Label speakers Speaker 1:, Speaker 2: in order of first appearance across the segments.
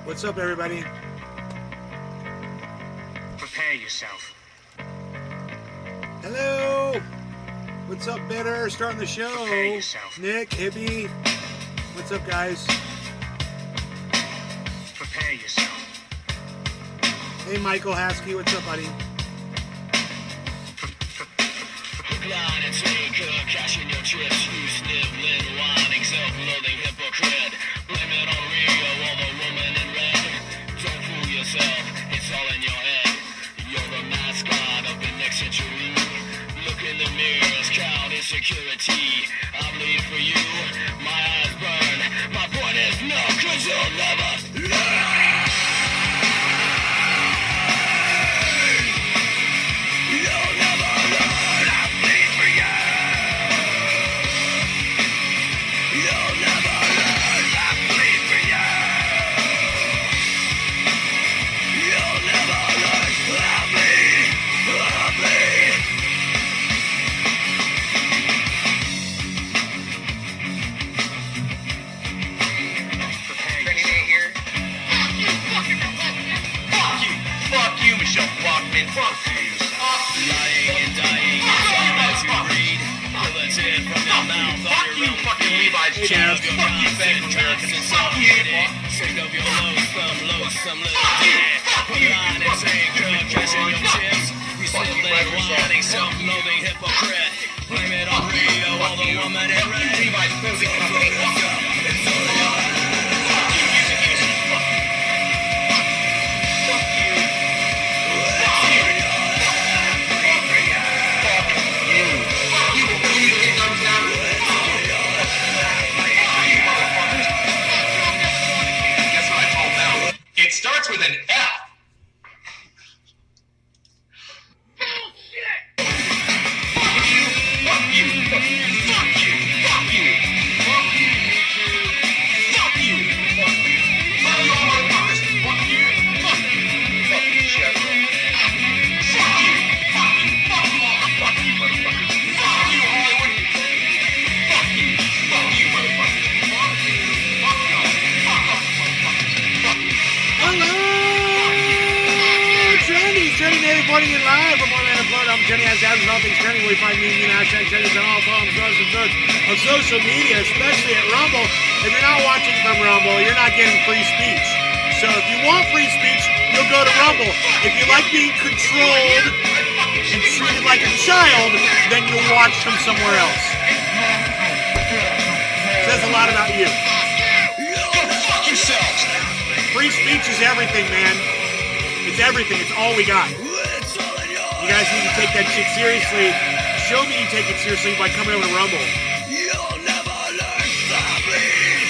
Speaker 1: What's up, everybody?
Speaker 2: Prepare yourself.
Speaker 1: Hello. What's up, Bitter? Starting the show.
Speaker 2: Prepare yourself.
Speaker 1: Nick, Hippie. What's up, guys?
Speaker 2: Prepare yourself.
Speaker 1: Hey, Michael Haskey. What's up, buddy?
Speaker 3: Line and take cash in your chips, you sniveling, whining, self-loathing hypocrite. Blame it on Rio or the woman in red. Don't fool yourself, it's all in your head. You're the mascot of the next century. Look in the mirrors, count insecurity. I bleed for you, my eyes burn. My point is no, 'cause you'll never learn. You'll never learn. I bleed for you. You'll never learn. I bleed for you. You'll never learn. I bleed. I bleed.
Speaker 2: Prepare yourself.
Speaker 3: Fuck you, Michelle Bachman. Fuck you. Lying and dying is all that you breed. Militant from your mouth.
Speaker 2: Fuck you, fucking Levi's
Speaker 1: Hey,
Speaker 2: jeans.
Speaker 1: Jeff.
Speaker 2: Fuck you, fake Americans. Fuck you.
Speaker 3: Sick of your loathsome little dick. Line and take cash in your chips. You sibling, whining, self-loathing hypocrite. Blame it on Rio or the woman in red.
Speaker 2: Levi's clothing company. Fuck you.
Speaker 3: It's all yours.
Speaker 2: Fuck you, music industry. Fuck you. Fuck you. Fuck you. Fuck you. Fuck you. Get thumbs down. Guess what I told them? It starts with an F. Fuck you. Fuck you. Fuck you. Fuck you. Fuck you. Fuck you. Fuck you. Fuck you. Fuck you all motherfuckers. Fuck you. Fuck you. Fuck you, Chevron. Fuck you. Fuck you. Fuck you all. Fuck you, motherfuckers. Fuck you, Hollywood. Fuck you. Fuck you, motherfuckers. Fuck you. Fuck you. Fuck off, motherfuckers. Fuck you.
Speaker 1: Hello, Trendy. Trendy Native Reporting in live from Orlando, Florida. I'm Trendy. As happens, all things trending. We find me and hashtag Trendy on all forms of social media, especially at Rumble. If you're not watching from Rumble, you're not getting free speech. So if you want free speech, you'll go to Rumble. If you like being controlled and treated like a child, then you'll watch from somewhere else. Says a lot about you.
Speaker 3: Go fuck yourselves.
Speaker 1: Free speech is everything, man. It's everything. It's all we got.
Speaker 3: It's all in your.
Speaker 1: You guys need to take that shit seriously. Show me you take it seriously by coming over to Rumble.
Speaker 3: You'll never learn. I bleed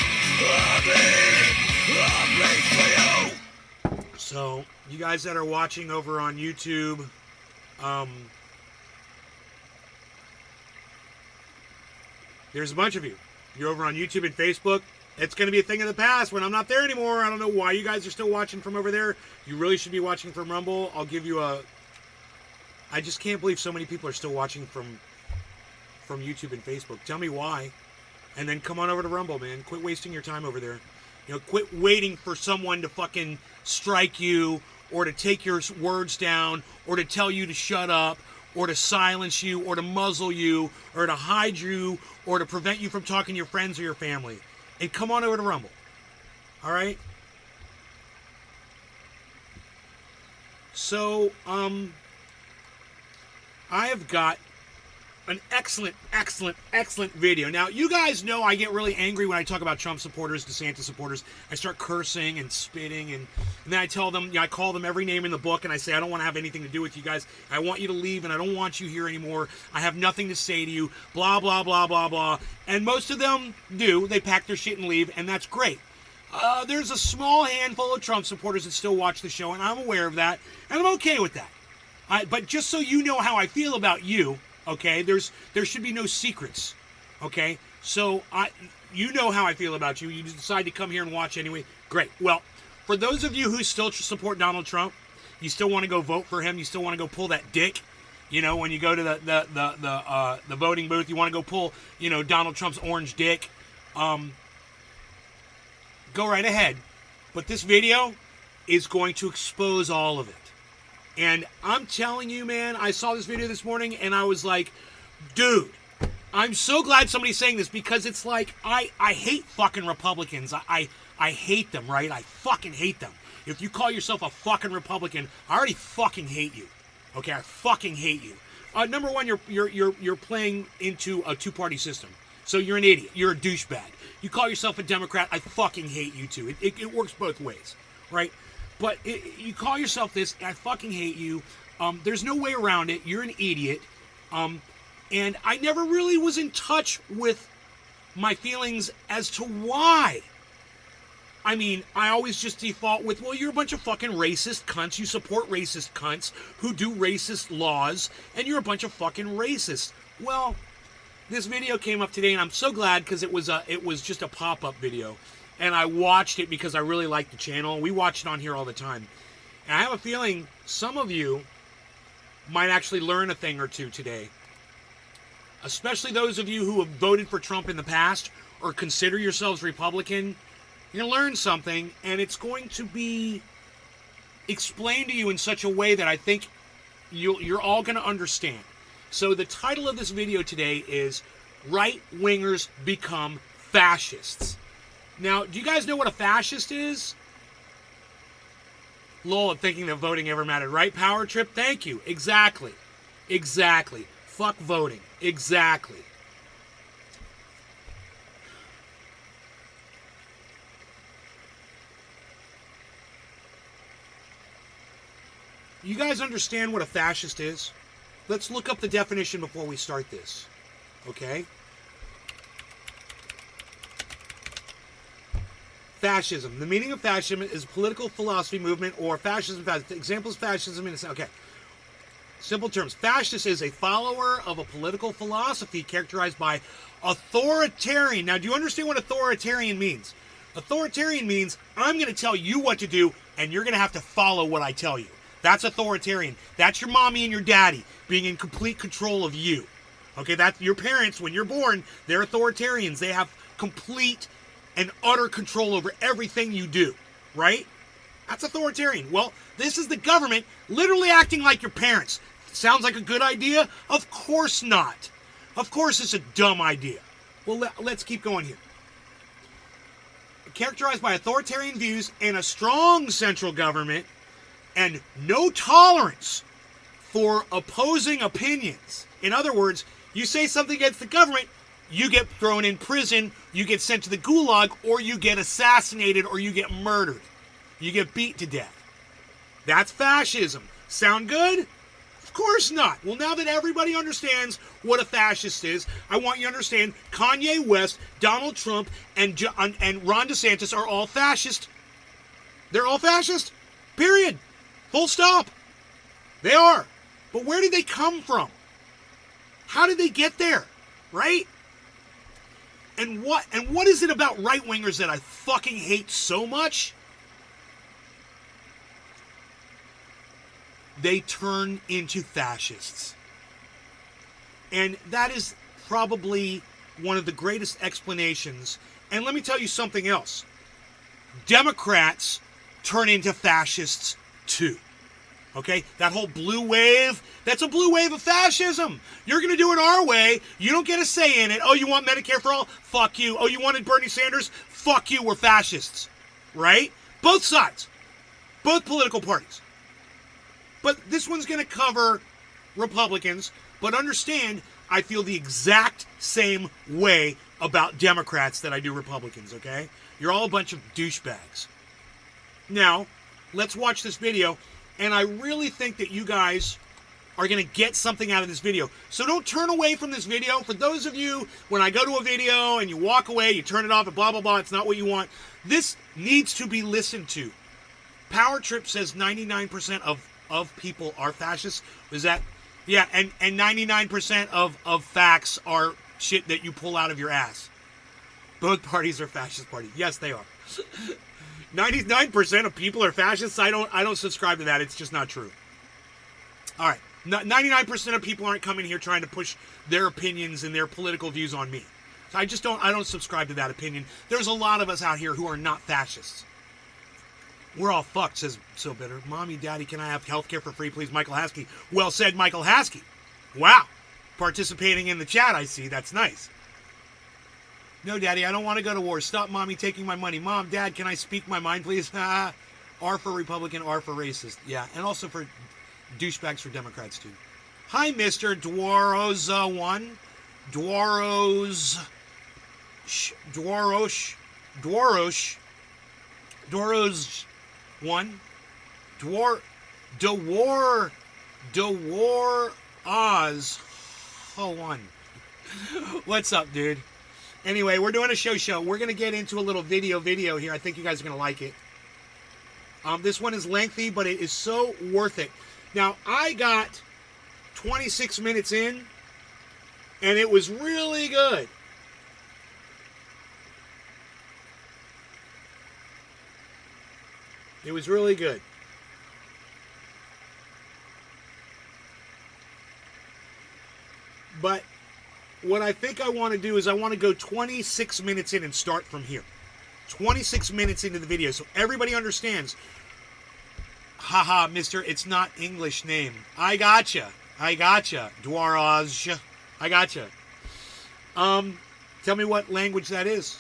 Speaker 3: for you.
Speaker 1: So, you guys that are watching over on YouTube, there's a bunch of you. You're over on YouTube and Facebook. It's going to be a thing of the past when I'm not there anymore. I don't know why you guys are still watching from over there. You really should be watching from Rumble. I'll give you a... I just can't believe so many people are still watching from YouTube and Facebook. Tell me why. And then come on over to Rumble, man. Quit wasting your time over there. You know, quit waiting for someone to fucking strike you or to take your words down or to tell you to shut up or to silence you or to muzzle you or to hide you or to prevent you from talking to your friends or your family. And come on over to Rumble. All right? So, I have got an excellent video. Now, you guys know I get really angry when I talk about Trump supporters, DeSantis supporters. I start cursing and spitting, and then I tell them, I call them every name in the book, and I say, I don't want to have anything to do with you guys. I want you to leave, and I don't want you here anymore. I have nothing to say to you, blah, blah, blah, blah, blah. And most of them do. They pack their shit and leave, and that's great. There's a small handful of Trump supporters that still watch the show, and I'm aware of that, and I'm okay with that. But just so you know how I feel about you, okay, there should be no secrets, okay? So you know how I feel about you. You decide to come here and watch anyway. Great. Well, for those of you who still support Donald Trump, you still want to go vote for him. You still want to go pull that dick. You know, when you go to the voting booth, you want to go pull, Donald Trump's orange dick. Go right ahead. But this video is going to expose all of it. And I'm telling you, man, I saw this video this morning and I was like, dude, I'm so glad somebody's saying this, because it's like, I hate fucking Republicans. I hate them, right? I fucking hate them. If you call yourself a fucking Republican, I already fucking hate you. Okay, I fucking hate you. Number one, you're playing into a two-party system. So you're an idiot. You're a douchebag. You call yourself a Democrat, I fucking hate you too. It works both ways, right? But you call yourself this, I fucking hate you. There's no way around it. You're an idiot. And I never really was in touch with my feelings as to why. I mean, I always just default with, well, you're a bunch of fucking racist cunts. You support racist cunts who do racist laws, and you're a bunch of fucking racists. Well, this video came up today, and I'm so glad, because it was just a pop-up video. And I watched it because I really like the channel. We watch it on here all the time. And I have a feeling some of you might actually learn a thing or two today. Especially those of you who have voted for Trump in the past or consider yourselves Republican. You're going to learn something, and it's going to be explained to you in such a way that I think you're all going to understand. So the title of this video today is Right-Wingers Become Fascists. Now, do you guys know what a fascist is? Lol, I'm thinking that voting ever mattered, right? Power trip? Thank you. Exactly. Exactly. Fuck voting. Exactly. You guys understand what a fascist is? Let's look up the definition before we start this. Okay? Fascism. The meaning of fascism is political philosophy movement or fascism. Examples of fascism in okay. Simple terms. Fascist is a follower of a political philosophy characterized by authoritarian. Now, do you understand what authoritarian means? Authoritarian means I'm going to tell you what to do, and you're going to have to follow what I tell you. That's authoritarian. That's your mommy and your daddy being in complete control of you. Okay, that's your parents when you're born. They're authoritarians. They have complete and utter control over everything you do, right? That's authoritarian. Well, this is the government literally acting like your parents. Sounds like a good idea? Of course not. Of course it's a dumb idea. Well, let's keep going here. Characterized by authoritarian views and a strong central government and no tolerance for opposing opinions. In other words, you say something against the government, you get thrown in prison, you get sent to the gulag, or you get assassinated, or you get murdered. You get beat to death. That's fascism. Sound good? Of course not. Well, now that everybody understands what a fascist is, I want you to understand Conye West, Donald Trump, and Ron DeSantis are all fascist. They're all fascist. Period. Full stop. They are. But where did they come from? How did they get there? Right? And what is it about right-wingers that I fucking hate so much? They turn into fascists. And that is probably one of the greatest explanations. And let me tell you something else. Democrats turn into fascists too. Okay? That whole blue wave, that's a blue wave of fascism. You're going to do it our way. You don't get a say in it. Oh, you want Medicare for all? Fuck you. Oh, you wanted Bernie Sanders? Fuck you. We're fascists. Right? Both sides. Both political parties. But this one's going to cover Republicans. But understand, I feel the exact same way about Democrats that I do Republicans, okay? You're all a bunch of douchebags. Now, let's watch this video. And I really think that you guys are going to get something out of this video. So don't turn away from this video. For those of you, when I go to a video and you walk away, you turn it off and blah, blah, blah, it's not what you want. This needs to be listened to. Power Trip says 99% of people are fascists. Is that? Yeah, and 99% of facts are shit that you pull out of your ass. Both parties are fascist parties. Yes, they are. 99% of people are fascists. I don't subscribe to that. It's just not true. All right. 99% of people aren't coming here trying to push their opinions and their political views on me. So I don't subscribe to that opinion. There's a lot of us out here who are not fascists. We're all fucked, says So Bitter. Mommy, Daddy, can I have health care for free, please? Michael Haskey. Well said, Michael Haskey. Wow. Participating in the chat, I see. That's nice. No, Daddy, I don't want to go to war. Stop Mommy taking my money. Mom, Dad, can I speak my mind, please? R for Republican, R for racist. Yeah, and also for douchebags for Democrats, too. Hi, Mr. Dwaros1. Dwaros 1. Dwar Oz 1. What's up, dude? Anyway, we're doing a show. We're going to get into a little video here. I think you guys are going to like it. This one is lengthy, but it is so worth it. Now, I got 26 minutes in, and it was really good. It was really good. But what I think I want to do is I want to go 26 minutes in and start from here. 26 minutes into the video so everybody understands. Haha, mister, it's not English name. I gotcha. Dwaraj. I gotcha. Tell me what language that is.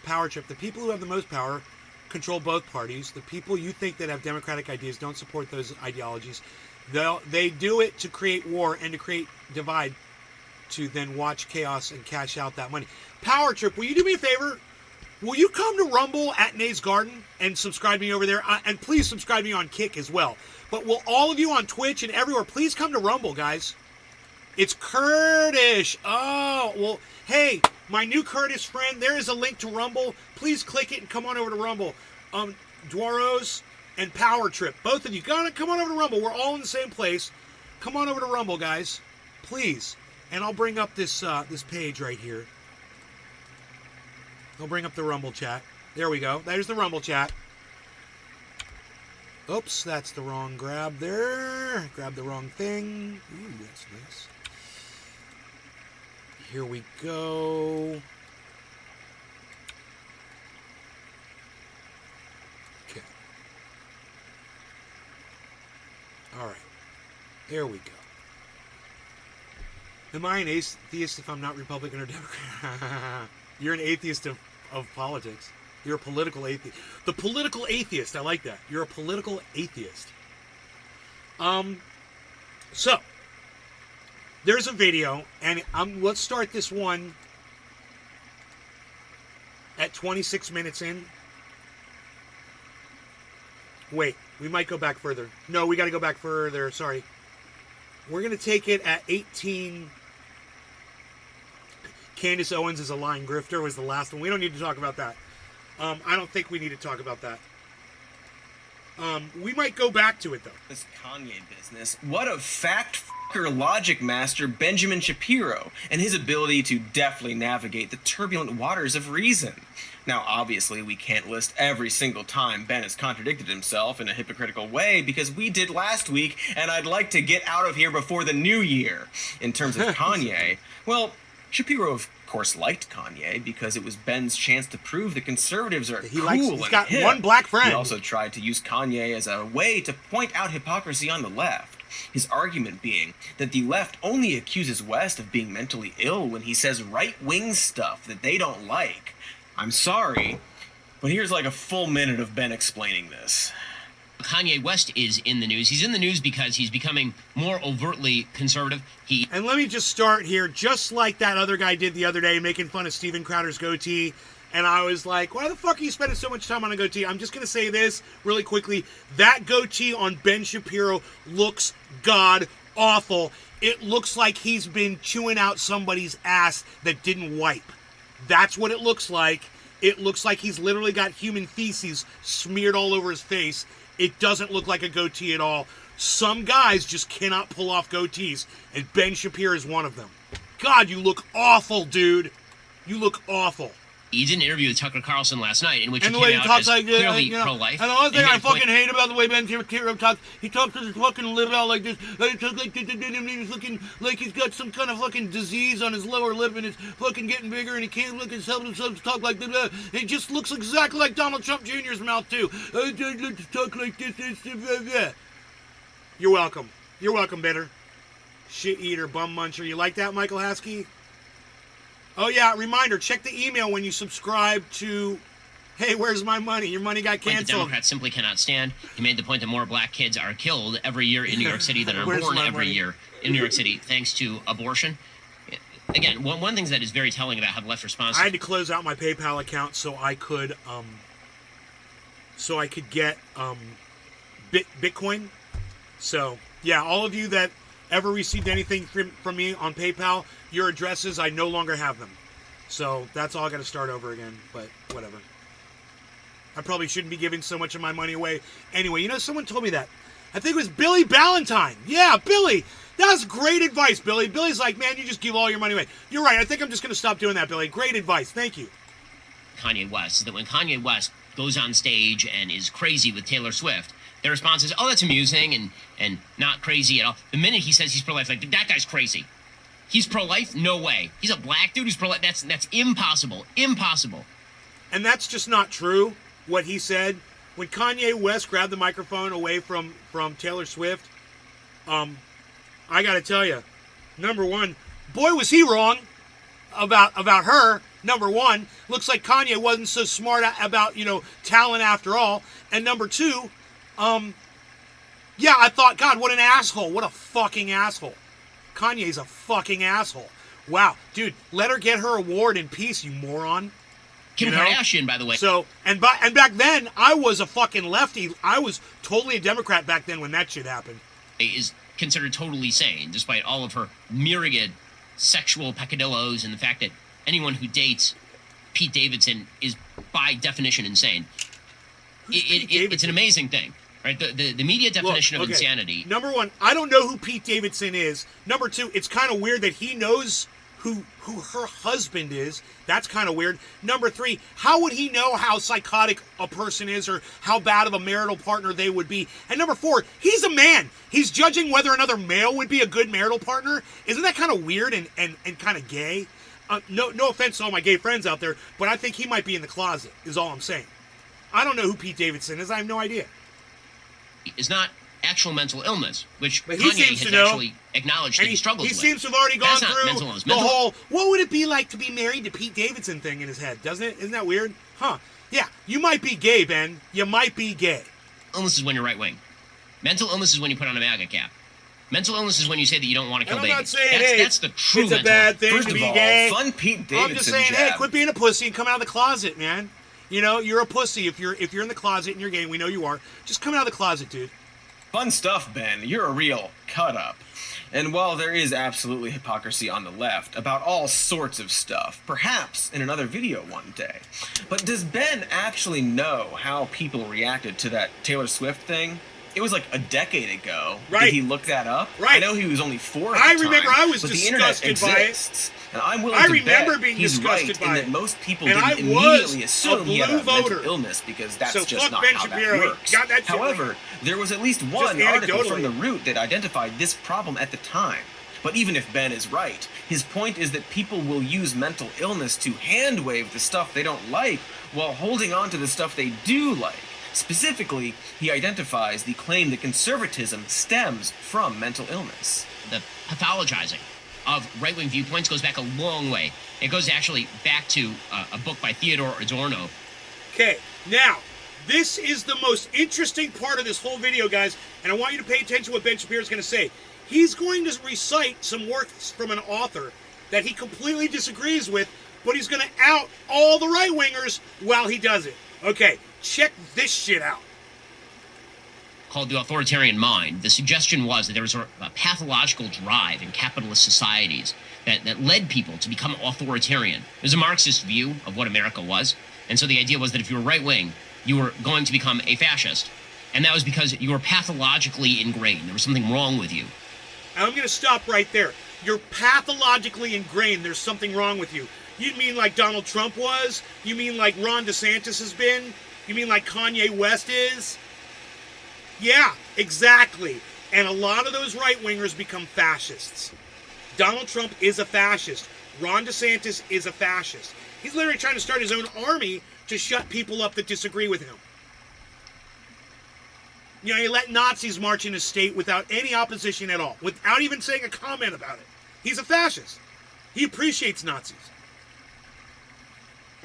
Speaker 1: Power trip. The people who have the most power control both parties. The people you think that have democratic ideas don't support those ideologies. They do it to create war and to create divide, to then watch chaos and cash out that money. Power trip, will you do me a favor? Will you come to Rumble at Nay's Garden and subscribe me over there? And please subscribe me on Kick as well. But will all of you on Twitch and everywhere, please come to Rumble, guys. It's Kurdish. Oh, well, hey, my new Kurdish friend, there is a link to Rumble. Please click it and come on over to Rumble. Dwaros and Power Trip, both of you, come on over to Rumble. We're all in the same place. Come on over to Rumble, guys, please. And I'll bring up this this page right here. I'll bring up the Rumble chat. There we go. There's the Rumble chat. Oops, that's the wrong grab there. Grab the wrong thing. Ooh, that's nice. Here we go. Okay. All right. There we go. Am I an atheist if I'm not Republican or Democrat? You're an atheist of politics. You're a political atheist. The political atheist. I like that. You're a political atheist. So, there's a video, and let's start this one at 26 minutes in. Wait, we might go back further. No, we got to go back further. Sorry. We're going to take it at 18. Candace Owens is a lying grifter was the last one. We don't need to talk about that. I don't think we need to talk about that. We might go back to it, though.
Speaker 4: This Conye business. What of fact-fucker logic master Benjamin Shapiro and his ability to deftly navigate the turbulent waters of reason. Now, obviously, we can't list every single time Ben has contradicted himself in a hypocritical way because we did last week, and I'd like to get out of here before the new year. In terms of Conye, well, Shapiro, of course, liked Conye because it was Ben's chance to prove the conservatives are cool and
Speaker 1: he's got
Speaker 4: hip.
Speaker 1: one black friend.
Speaker 4: He also tried to use Conye as a way to point out hypocrisy on the left. His argument being that the left only accuses West of being mentally ill when he says right-wing stuff that they don't like. I'm sorry, but here's like a full minute of Ben explaining this.
Speaker 5: Kanye West is in the news. He's in the news because he's becoming more overtly conservative.
Speaker 1: And let me just start here, just like that other guy did the other day, making fun of Steven Crowder's goatee. And I was like, why the fuck are you spending so much time on a goatee? I'm just going to say this really quickly. That goatee on Ben Shapiro looks god-awful. It looks like he's been chewing out somebody's ass that didn't wipe. That's what it looks like. It looks like he's literally got human feces smeared all over his face. It doesn't look like a goatee at all. Some guys just cannot pull off goatees, and Ben Shapiro is one of them. God, you look awful, dude. You look awful.
Speaker 5: He did an interview with Tucker Carlson last night in which
Speaker 1: And
Speaker 5: he
Speaker 1: the way
Speaker 5: came
Speaker 1: he
Speaker 5: out
Speaker 1: talks
Speaker 5: as
Speaker 1: like this,
Speaker 5: clearly
Speaker 1: you know,
Speaker 5: pro-life.
Speaker 1: and the other thing
Speaker 5: he
Speaker 1: I
Speaker 5: made a point-
Speaker 1: fucking hate about the way Ben Shapiro talks, he talks to this fucking little out like this. He talks like this, and he's looking like he's got some kind of fucking disease on his lower lip, and it's fucking getting bigger, and he can't look and help himself to talk like that. It just looks exactly like Donald Trump Jr.'s mouth too. Talk like this. You're welcome. You're welcome, Bitter. Shit eater, bum muncher. You like that, Michael Haskey? Oh yeah, reminder, check the email when you subscribe to Hey, Where's My Money? Your money got
Speaker 5: The
Speaker 1: canceled.
Speaker 5: Democrats simply cannot stand. He made the point that more black kids are killed every year in New York City than are
Speaker 1: Where's
Speaker 5: born
Speaker 1: my
Speaker 5: every
Speaker 1: money?
Speaker 5: year in New York City thanks to abortion. Again, one of the things that is very telling about how the left responds
Speaker 1: I had to close out my PayPal account so I could get Bitcoin. So yeah, all of you that ever received anything from me on PayPal, your addresses, I no longer have them. So that's all I got to start over again, but whatever. I probably shouldn't be giving so much of my money away. Anyway, you know, someone told me that. I think it was Billy Ballantyne. Yeah, Billy. That was great advice, Billy. Billy's like, man, you just give all your money away. You're right. I think I'm just going to stop doing that, Billy. Great advice. Thank you.
Speaker 5: Kanye West is that when Kanye West goes on stage and is crazy with Taylor Swift, their response is, oh, that's amusing and not crazy at all. The minute he says he's pro-life, like, that guy's crazy. He's pro-life? No way. He's a black dude who's pro-life. That's impossible. Impossible.
Speaker 1: And that's just not true, what he said. When Kanye West grabbed the microphone away from Taylor Swift, I got to tell you, number one, boy, was he wrong about her. Number one, looks like Kanye wasn't so smart about, talent after all. And number two, yeah, I thought, God, what an asshole. What a fucking asshole. Kanye's a fucking asshole. Wow, dude, let her get her award in peace, you moron.
Speaker 5: Kim Kardashian, by the way.
Speaker 1: So, and back then, I was a fucking lefty. I was totally a Democrat back then when that shit happened.
Speaker 5: Is considered totally sane, despite all of her myriad sexual peccadillos and the fact that anyone who dates Pete Davidson is, by definition, insane. It's an amazing thing, right? The media definition of insanity.
Speaker 1: Number one, I don't know who Pete Davidson is. Number two, it's kind of weird that he knows who her husband is. That's kind of weird. Number three, how would he know how psychotic a person is or how bad of a marital partner they would be? And number four, he's a man. He's judging whether another male would be a good marital partner. Isn't that kind of weird and kind of gay? No offense to all my gay friends out there, but I think he might be in the closet, is all I'm saying. I don't know who Pete Davidson is. I have no idea.
Speaker 5: Is not actual mental illness, which
Speaker 1: But he
Speaker 5: Kanye
Speaker 1: seems to
Speaker 5: has
Speaker 1: know.
Speaker 5: actually acknowledged that he struggles
Speaker 1: He
Speaker 5: with.
Speaker 1: seems to have already gone
Speaker 5: That's not mental
Speaker 1: through
Speaker 5: illness.
Speaker 1: the whole, what would it be like to be married to Pete Davidson thing in his head, doesn't it? Isn't that weird? Huh. Yeah, you might be gay, Ben. You might be gay.
Speaker 5: Illness is when you're right wing. Mental illness is when you put on a MAGA cap. Mental illness is when you say that you don't want to kill
Speaker 1: And I'm
Speaker 5: babies.
Speaker 1: not saying,
Speaker 5: That's the true
Speaker 1: it's a
Speaker 5: mental
Speaker 1: bad thing
Speaker 4: First
Speaker 1: to
Speaker 4: of
Speaker 1: be
Speaker 4: all,
Speaker 1: gay.
Speaker 4: fun Pete Davidson
Speaker 1: I'm just saying, hey,
Speaker 4: jab.
Speaker 1: quit being a pussy and come out of the closet, man. You know, you're a pussy if you're in the closet and you're gay. We know you are. Just come out of the closet, dude.
Speaker 4: Fun stuff, Ben. You're a real cut-up. And while there is absolutely hypocrisy on the left about all sorts of stuff, perhaps in another video one day, but does Ben actually know how people reacted to that Taylor Swift thing? It was like a decade ago.
Speaker 1: Right.
Speaker 4: Did he look that up?
Speaker 1: Right.
Speaker 4: I know he was only 4 at
Speaker 1: I
Speaker 4: the time,
Speaker 1: remember I was
Speaker 4: but the internet
Speaker 1: disgusted by it.
Speaker 4: exists. And I'm willing
Speaker 1: I
Speaker 4: to
Speaker 1: remember
Speaker 4: bet
Speaker 1: being
Speaker 4: he's
Speaker 1: disgusted
Speaker 4: right
Speaker 1: by
Speaker 4: in
Speaker 1: it.
Speaker 4: that most people
Speaker 1: And I
Speaker 4: didn't
Speaker 1: was
Speaker 4: immediately
Speaker 1: a
Speaker 4: assume he had
Speaker 1: blue
Speaker 4: a mental
Speaker 1: voter.
Speaker 4: illness because that's
Speaker 1: So
Speaker 4: just
Speaker 1: fuck
Speaker 4: not
Speaker 1: Ben
Speaker 4: how
Speaker 1: Shapiro.
Speaker 4: that
Speaker 1: He
Speaker 4: works.
Speaker 1: got that shit
Speaker 4: However, there was at least one
Speaker 1: Just
Speaker 4: article from
Speaker 1: anecdotally.
Speaker 4: The Root that identified this problem at the time. But even if Ben is right, his point is that people will use mental illness to hand-wave the stuff they don't like while holding on to the stuff they do like. Specifically, he identifies the claim that conservatism stems from mental illness.
Speaker 5: The pathologizing of right-wing viewpoints goes back a long way. It goes actually back to a book by Theodore Adorno.
Speaker 1: Okay, now, this is the most interesting part of this whole video, guys, and I want you to pay attention to what Ben Shapiro is going to say. He's going to recite some works from an author that he completely disagrees with, but he's going to out all the right-wingers while he does it. Okay, check this shit out.
Speaker 5: Called The Authoritarian Mind. The suggestion was that there was a pathological drive in capitalist societies that led people to become authoritarian. It was a Marxist view of what America was. And so the idea was that if you were right-wing, you were going to become a fascist. And that was because you were pathologically ingrained. There was something wrong with you.
Speaker 1: I'm going to stop right there. You're pathologically ingrained. There's something wrong with you. You mean like Donald Trump was? You mean like Ron DeSantis has been? You mean like Conye West is? Yeah, exactly. And a lot of those right-wingers become fascists. Donald Trump is a fascist. Ron DeSantis is a fascist. He's literally trying to start his own army to shut people up that disagree with him. You know, he let Nazis march in his state without any opposition at all, without even saying a comment about it. He's a fascist. He appreciates Nazis.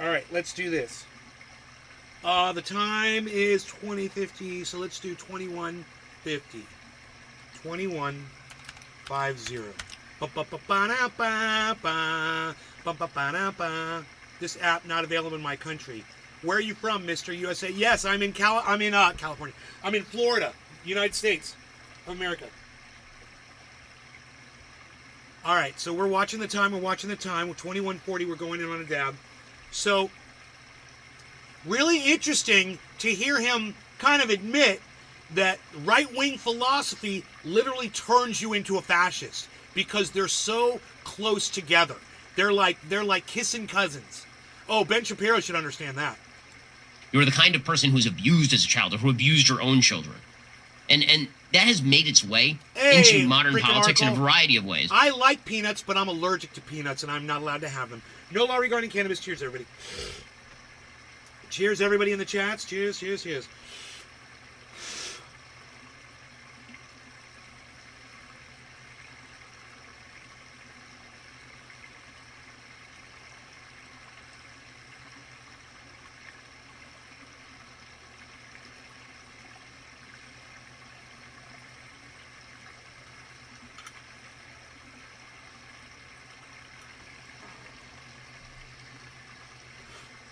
Speaker 1: All right, let's do this. The time is 20:50, so let's do 21:50. 21:50. This app not available in my country. Where are you from, Mr. USA? Yes, I'm in California. I'm in Florida, United States of America. All right, so we're watching the time. We're 21:40. We're going in on a dab. So, really interesting to hear him kind of admit that right-wing philosophy literally turns you into a fascist because they're so close together. They're like kissing cousins. Oh, Ben Shapiro should understand that.
Speaker 5: You're the kind of person who's abused as a child or who abused your own children. And that has made its way into modern politics in a variety of ways.
Speaker 1: I like peanuts, but I'm allergic to peanuts, and I'm not allowed to have them. No law regarding cannabis. Cheers, everybody. Cheers, everybody in the chats. Cheers, cheers, cheers.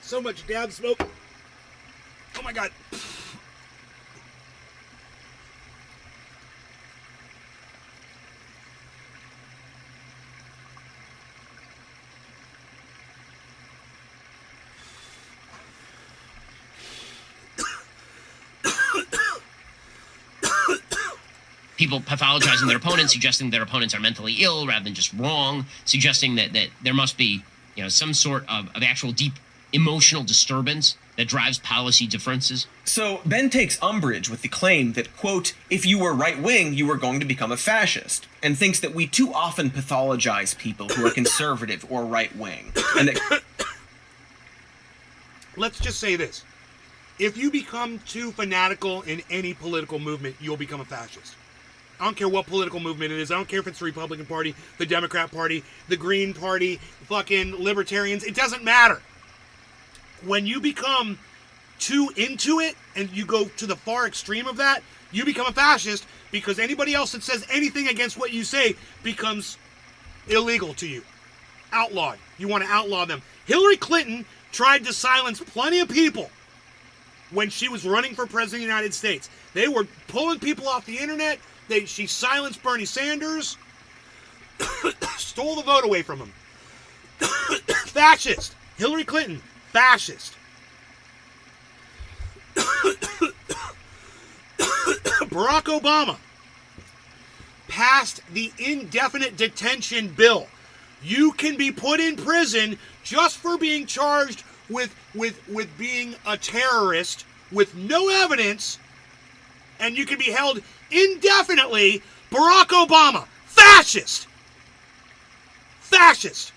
Speaker 1: So much dab smoke. Oh my God.
Speaker 5: People pathologizing their opponents, suggesting their opponents are mentally ill rather than just wrong, suggesting that there must be, some sort of actual deep emotional disturbance that drives policy differences.
Speaker 4: So Ben takes umbrage with the claim that, quote, if you were right-wing, you were going to become a fascist, and thinks that we too often pathologize people who are conservative or right-wing. And that...
Speaker 1: Let's just say this. If you become too fanatical in any political movement, you'll become a fascist. I don't care what political movement it is. I don't care if it's the Republican Party, the Democrat Party, the Green Party, fucking libertarians. It doesn't matter. When you become too into it and you go to the far extreme of that, you become a fascist because anybody else that says anything against what you say becomes illegal to you. Outlawed. You want to outlaw them. Hillary Clinton tried to silence plenty of people when she was running for president of the United States. They were pulling people off the internet. She silenced Bernie Sanders. Stole the vote away from him. Fascist. Hillary Clinton. Fascist. Barack Obama passed the indefinite detention bill. You can be put in prison just for being charged with being a terrorist with no evidence, and you can be held indefinitely. Barack Obama, fascist. Fascist.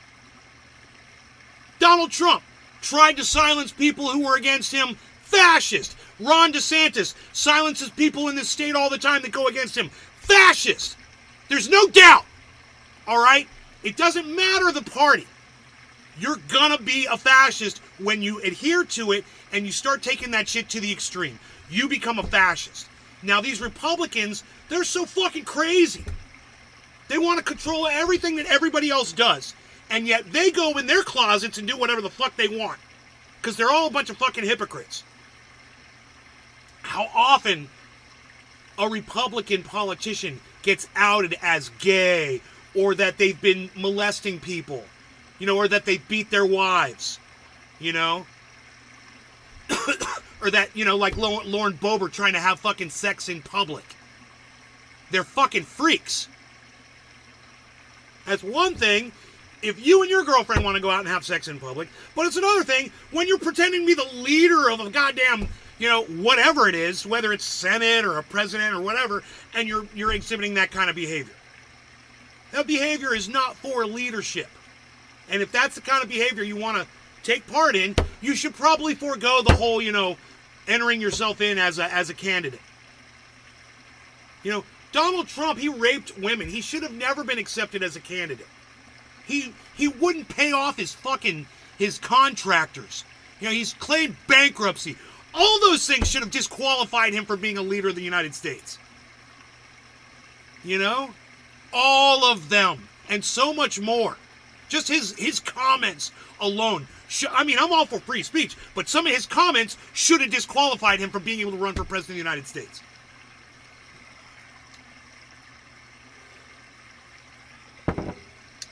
Speaker 1: Donald Trump tried to silence people who were against him. Fascist. Ron DeSantis silences people in this state all the time that go against him. Fascist. There's no doubt. All right? It doesn't matter the party. You're gonna be a fascist when you adhere to it and you start taking that shit to the extreme. You become a fascist. Now, these Republicans, they're so fucking crazy. They want to control everything that everybody else does. And yet they go in their closets and do whatever the fuck they want. Because they're all a bunch of fucking hypocrites. How often a Republican politician gets outed as gay, or that they've been molesting people, or that they beat their wives, or that, like Lauren Boebert trying to have fucking sex in public. They're fucking freaks. That's one thing if you and your girlfriend want to go out and have sex in public, but it's another thing when you're pretending to be the leader of a goddamn, whatever it is, whether it's Senate or a president or whatever, and you're exhibiting that kind of behavior. That behavior is not for leadership. And if that's the kind of behavior you want to take part in, you should probably forego the whole, entering yourself in as a candidate. Donald Trump, he raped women. He should have never been accepted as a candidate. He wouldn't pay off his contractors. He's claimed bankruptcy. All those things should have disqualified him from being a leader of the United States. All of them. And so much more. Just his comments alone. I'm all for free speech, but some of his comments should have disqualified him from being able to run for president of the United States.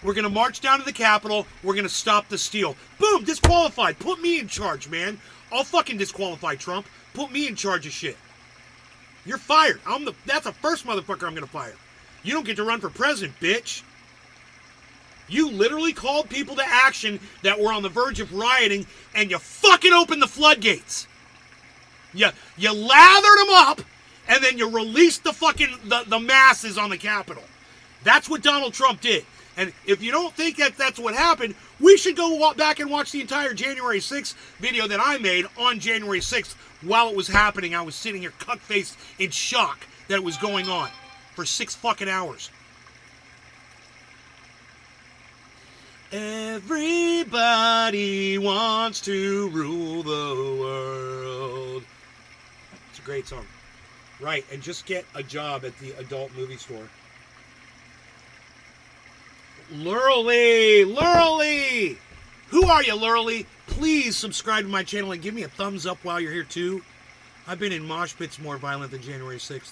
Speaker 1: We're going to march down to the Capitol. We're going to stop the steal. Boom, disqualified. Put me in charge, man. I'll fucking disqualify Trump. Put me in charge of shit. You're fired. That's the first motherfucker I'm going to fire. You don't get to run for president, bitch. You literally called people to action that were on the verge of rioting, and you fucking opened the floodgates. You lathered them up, and then you released the masses on the Capitol. That's what Donald Trump did. And if you don't think that's what happened, we should go back and watch the entire January 6th video that I made on January 6th while it was happening. I was sitting here cut-faced in shock that it was going on for 6 fucking hours. Everybody wants to rule the world. It's a great song. Right, and just get a job at the adult movie store. Lurley! Who are you, Lurley? Please subscribe to my channel and give me a thumbs up while you're here, too. I've been in mosh pits more violent than January 6th.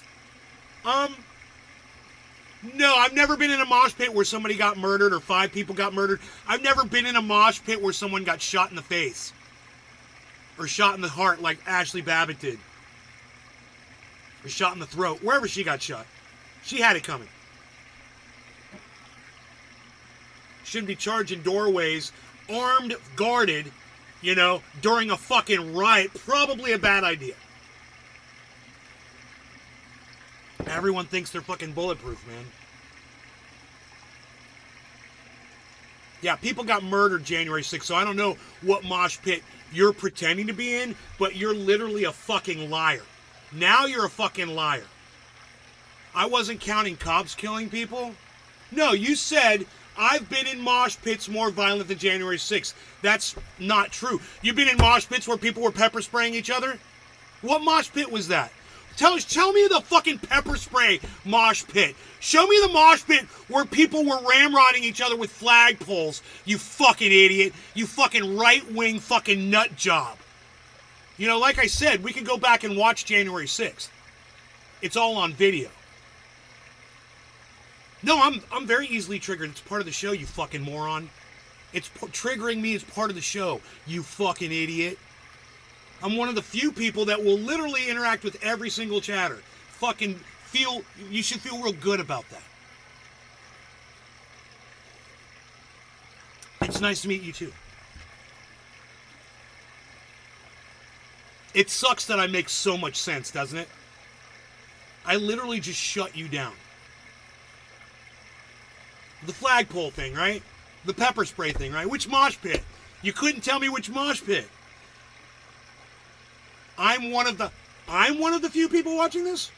Speaker 1: No, I've never been in a mosh pit where somebody got murdered or 5 people got murdered. I've never been in a mosh pit where someone got shot in the face. Or shot in the heart like Ashley Babbitt did. Or shot in the throat. Wherever she got shot. She had it coming. Shouldn't be charging doorways, armed, guarded, during a fucking riot. Probably a bad idea. Everyone thinks they're fucking bulletproof, man. Yeah, people got murdered January 6th, so I don't know what mosh pit you're pretending to be in, but you're literally a fucking liar. Now you're a fucking liar. I wasn't counting cops killing people. No, you said, I've been in mosh pits more violent than January 6th. That's not true. You've been in mosh pits where people were pepper spraying each other? What mosh pit was that? Tell me the fucking pepper spray mosh pit. Show me the mosh pit where people were ramrodding each other with flagpoles. You fucking idiot. You fucking right-wing fucking nut job. Like I said, we can go back and watch January 6th. It's all on video. No, I'm very easily triggered. It's part of the show, you fucking moron. Triggering me is part of the show, you fucking idiot. I'm one of the few people that will literally interact with every single chatter. You should feel real good about that. It's nice to meet you too. It sucks that I make so much sense, doesn't it? I literally just shut you down. The flagpole thing, right? The pepper spray thing, right? Which mosh pit? You couldn't tell me which mosh pit. I'm one of the few people watching this?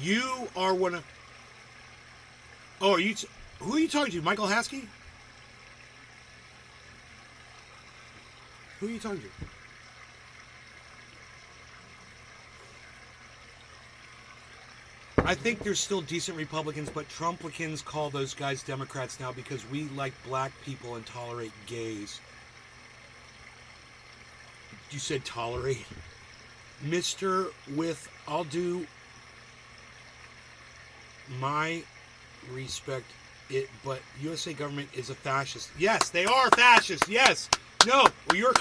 Speaker 1: You are one of... Oh, who are you talking to? Michael Haskey? Who are you talking to? I think there's still decent Republicans, but Trumplicans call those guys Democrats now because we like black people and tolerate gays. You said tolerate. Mr. with, I'll do my respect it, but USA government is a fascist. Yes, they are fascist. Yes. No, you're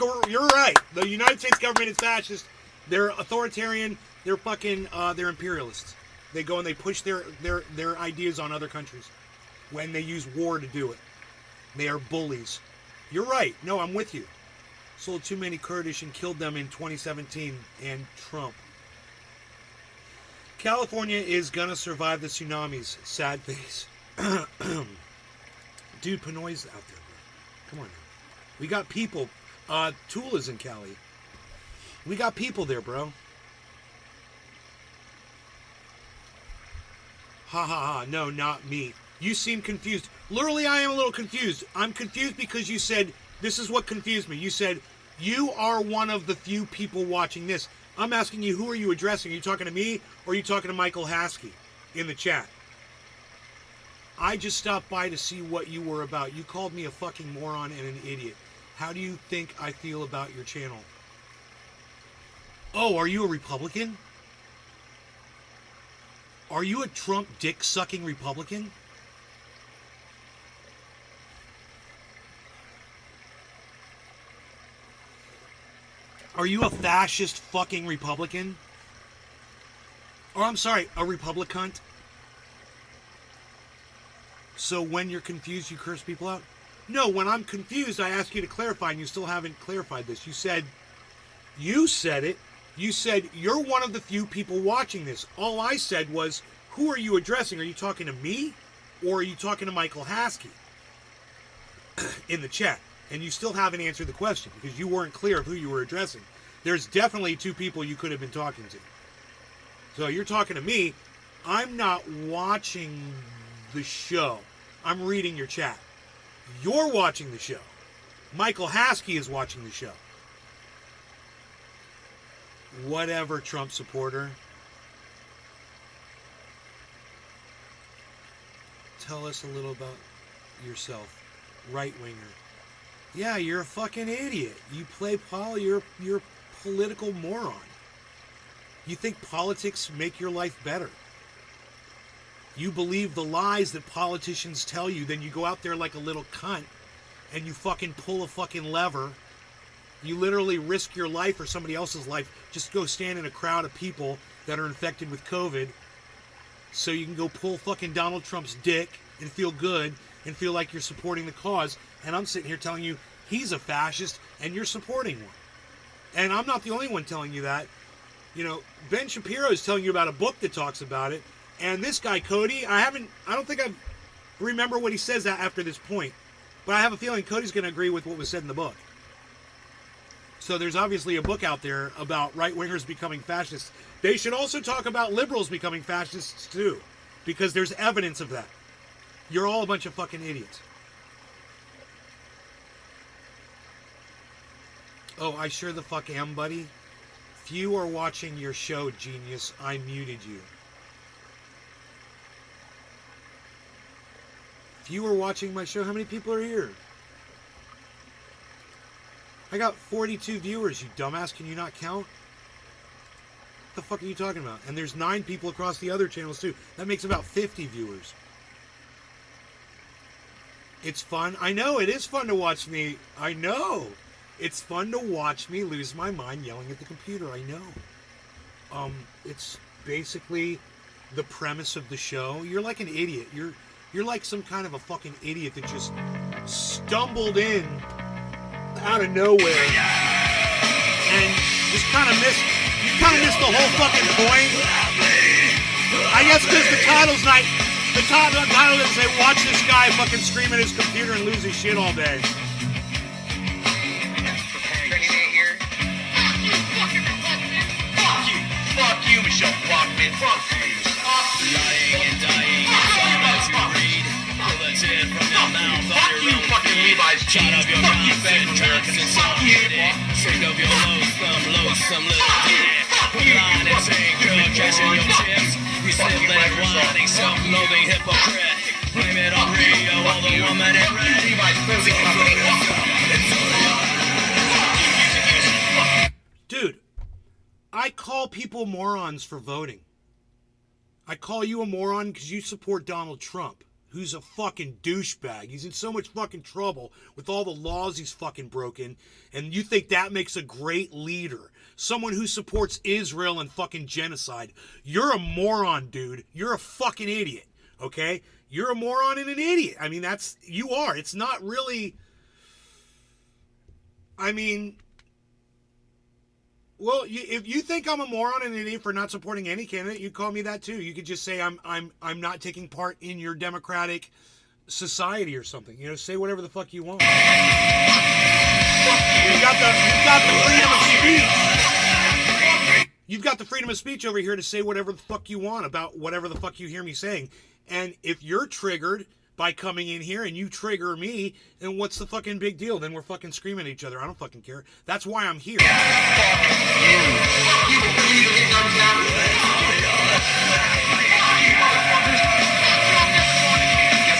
Speaker 1: right. The United States government is fascist. They're authoritarian. They're fucking, they're imperialists. They go and they push their ideas on other countries when they use war to do it. They are bullies. You're right. No, I'm with you. Sold too many Kurdish and killed them in 2017 and Trump. California is gonna survive the tsunamis. Sad face. Dude, Pinoy's out there, bro. Come on now. We got people. Tula's in Cali. We got people there, bro. Ha ha ha. No, not me. You seem confused. Literally, I am a little confused. I'm confused because you said, this is what confused me. You said, you are one of the few people watching this. I'm asking you, who are you addressing? Are you talking to me or are you talking to Michael Haskey in the chat? I just stopped by to see what you were about. You called me a fucking moron and an idiot. How do you think I feel about your channel? Oh, are you a Republican? Are you a Trump dick-sucking Republican? Are you a fascist fucking Republican? Or I'm sorry, a Republican? So when you're confused, you curse people out? No, when I'm confused, I ask you to clarify, and you still haven't clarified this. You said it. You said, you're one of the few people watching this. All I said was, who are you addressing? Are you talking to me? Or are you talking to Michael Haskey? In the chat. And you still haven't answered the question, because you weren't clear of who you were addressing. There's definitely two people you could have been talking to. So you're talking to me. I'm not watching the show. I'm reading your chat. You're watching the show. Michael Haskey is watching the show. Whatever, Trump supporter. Tell us a little about yourself. Right-winger. Yeah, you're a fucking idiot. You play you're a political moron. You think politics make your life better. You believe the lies that politicians tell you, then you go out there like a little cunt and you fucking pull a fucking lever. You literally risk your life or somebody else's life just to go stand in a crowd of people that are infected with COVID so you can go pull fucking Donald Trump's dick and feel good and feel like you're supporting the cause. And I'm sitting here telling you he's a fascist and you're supporting one. And I'm not the only one telling you that. You know, Ben Shapiro is telling you about a book that talks about it. And this guy, Cody, I don't think I remember what he says after this point. But I have a feeling Cody's going to agree with what was said in the book. So there's obviously a book out there about right-wingers becoming fascists. They should also talk about liberals becoming fascists too. Because there's evidence of that. You're all a bunch of fucking idiots. Oh, I sure the fuck am, buddy. Few are watching your show, genius. I muted you. Few are watching my show. How many people are here? I got 42 viewers, you dumbass. Can you not count? What the fuck are you talking about? And there's 9 people across the other channels too. That makes about 50 viewers. It's fun. I know, it is fun to watch me. I know. It's fun to watch me lose my mind yelling at the computer. I know. It's basically the premise of the show. You're like an idiot. You're like some kind of a fucking idiot that just stumbled in out of nowhere and just kind of missed the whole fucking point. I guess because the title's not, the title doesn't say watch this guy fucking scream at his computer and lose his shit all day.
Speaker 2: Fuck you, Michelle Bachman. Fuck you.
Speaker 3: Lying and dying, it's all that you read. Bulletin from your mouth,
Speaker 2: Fuck
Speaker 3: on
Speaker 2: you,
Speaker 3: your own
Speaker 2: fucking
Speaker 3: feed.
Speaker 2: Levi's
Speaker 3: Shut
Speaker 2: jeans.
Speaker 3: up your
Speaker 2: Fuck you,
Speaker 3: mouth
Speaker 2: Bank
Speaker 3: and
Speaker 2: of
Speaker 3: drugs
Speaker 2: America.
Speaker 3: and
Speaker 2: Fuck you.
Speaker 3: Sick of your loathsome little dick.
Speaker 2: Fuck you,
Speaker 3: Line and sinker, cashing your chips. You
Speaker 2: Fucking
Speaker 3: sibling
Speaker 2: Microsoft.
Speaker 3: whining, self-loathing hypocrite. Blame it on Rio, all the woman in red.
Speaker 2: Levi's clothing company.
Speaker 1: Dude, I call people morons for voting. I call you a moron because you support Donald Trump. who's a fucking douchebag. He's in so much fucking trouble with all the laws he's fucking broken, and you think that makes a great leader? Someone who supports Israel and fucking genocide. You're a moron, dude. You're a fucking idiot, okay? You're a moron and an idiot. I mean, you are. It's not really, I mean, well, if you think I'm a moron and an idiot for not supporting any candidate, you call me that too. You could just say I'm not taking part in your democratic society or something. You know, say whatever the fuck you want. You've got the freedom of speech. You've got the freedom of speech over here to say whatever the fuck you want about whatever the fuck you hear me saying. And if you're triggered by coming in here and you trigger me, then what's the fucking big deal? Then we're fucking screaming at each other. I don't fucking care. That's why I'm here.
Speaker 2: Guess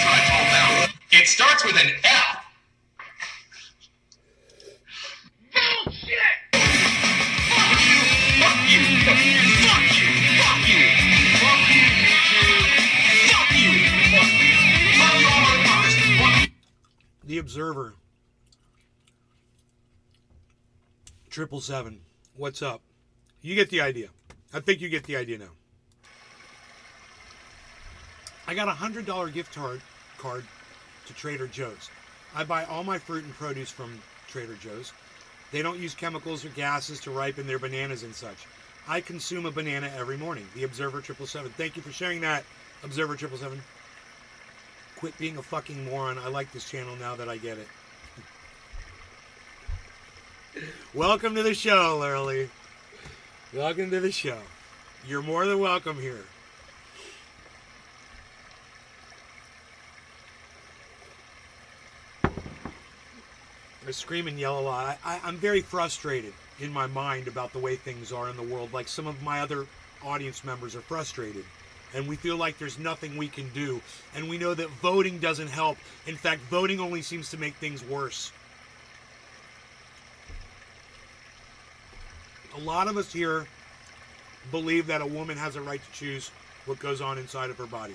Speaker 2: what I told them? It starts with an F. Bullshit! Fuck you! Fuck you! Fuck you! Fuck you! Fuck you! Fuck you, YouTube! Fuck you! Fuck you! Fuck you all motherfuckers! Fuck you!
Speaker 1: The Observer. 777. What's up? You get the idea. I think you get the idea now. I got a $100 gift card to Trader Joe's. I buy all my fruit and produce from Trader Joe's. They don't use chemicals or gases to ripen their bananas and such. I consume a banana every morning. The Observer 777. Thank you for sharing that, Observer 777. Quit being a fucking moron. I like this channel now that I get it. Welcome to the show, Lurley. Welcome to the show. You're more than welcome here. I scream and yell a lot. I'm very frustrated in my mind about the way things are in the world. Like some of my other audience members are frustrated. And we feel like there's nothing we can do. And we know that voting doesn't help. In fact, voting only seems to make things worse. A lot of us here believe that a woman has a right to choose what goes on inside of her body.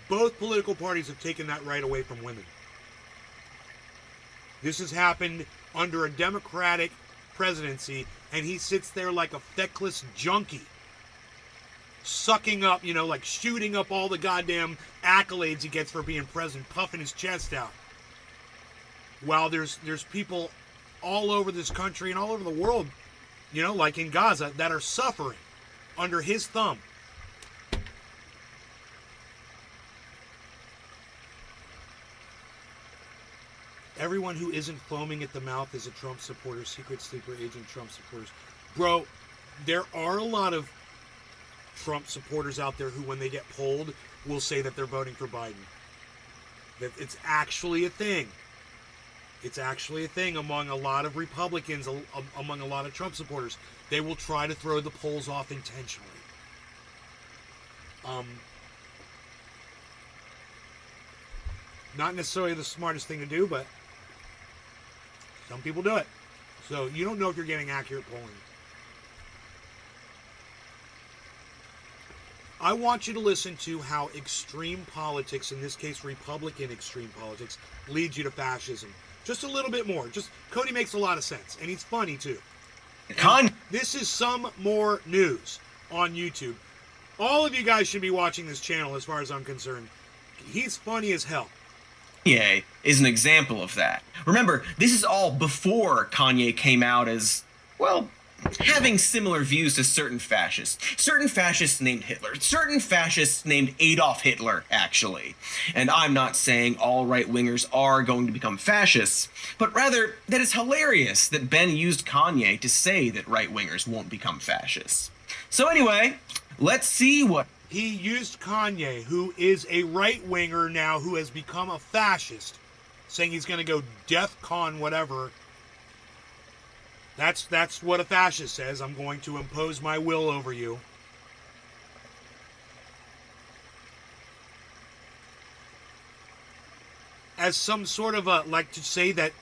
Speaker 1: Both political parties have taken that right away from women. This has happened under a Democratic presidency, and he sits there like a feckless junkie, sucking up, like shooting up all the goddamn accolades he gets for being president, puffing his chest out. While there's people all over this country and all over the world, like in Gaza, that are suffering under his thumb. Everyone who isn't foaming at the mouth is a Trump supporter, secret sleeper agent Trump supporters. Bro, there are a lot of Trump supporters out there who, when they get polled, will say that they're voting for Biden. That it's actually a thing. It's actually a thing among a lot of Republicans, among a lot of Trump supporters. They will try to throw the polls off intentionally. Not necessarily the smartest thing to do, but some people do it. So you don't know if you're getting accurate polling. I want you to listen to how extreme politics, in this case Republican extreme politics, leads you to fascism. Just a little bit more. Cody makes a lot of sense, and he's funny too. This is some more news on YouTube. All of you guys should be watching this channel as far as I'm concerned. He's funny as hell.
Speaker 4: Kanye is an example of that. Remember, this is all before Kanye came out as, well, having similar views to certain fascists. Certain fascists named Hitler. Certain fascists named Adolf Hitler, actually. And I'm not saying all right-wingers are going to become fascists, but rather that it's hilarious that Ben used Kanye to say that right-wingers won't become fascists. So anyway, let's see what...
Speaker 1: He used Conye, who is a right-winger now who has become a fascist, saying he's going to go DEFCON whatever. That's what a fascist says. I'm going to impose my will over you. As some sort of like to say that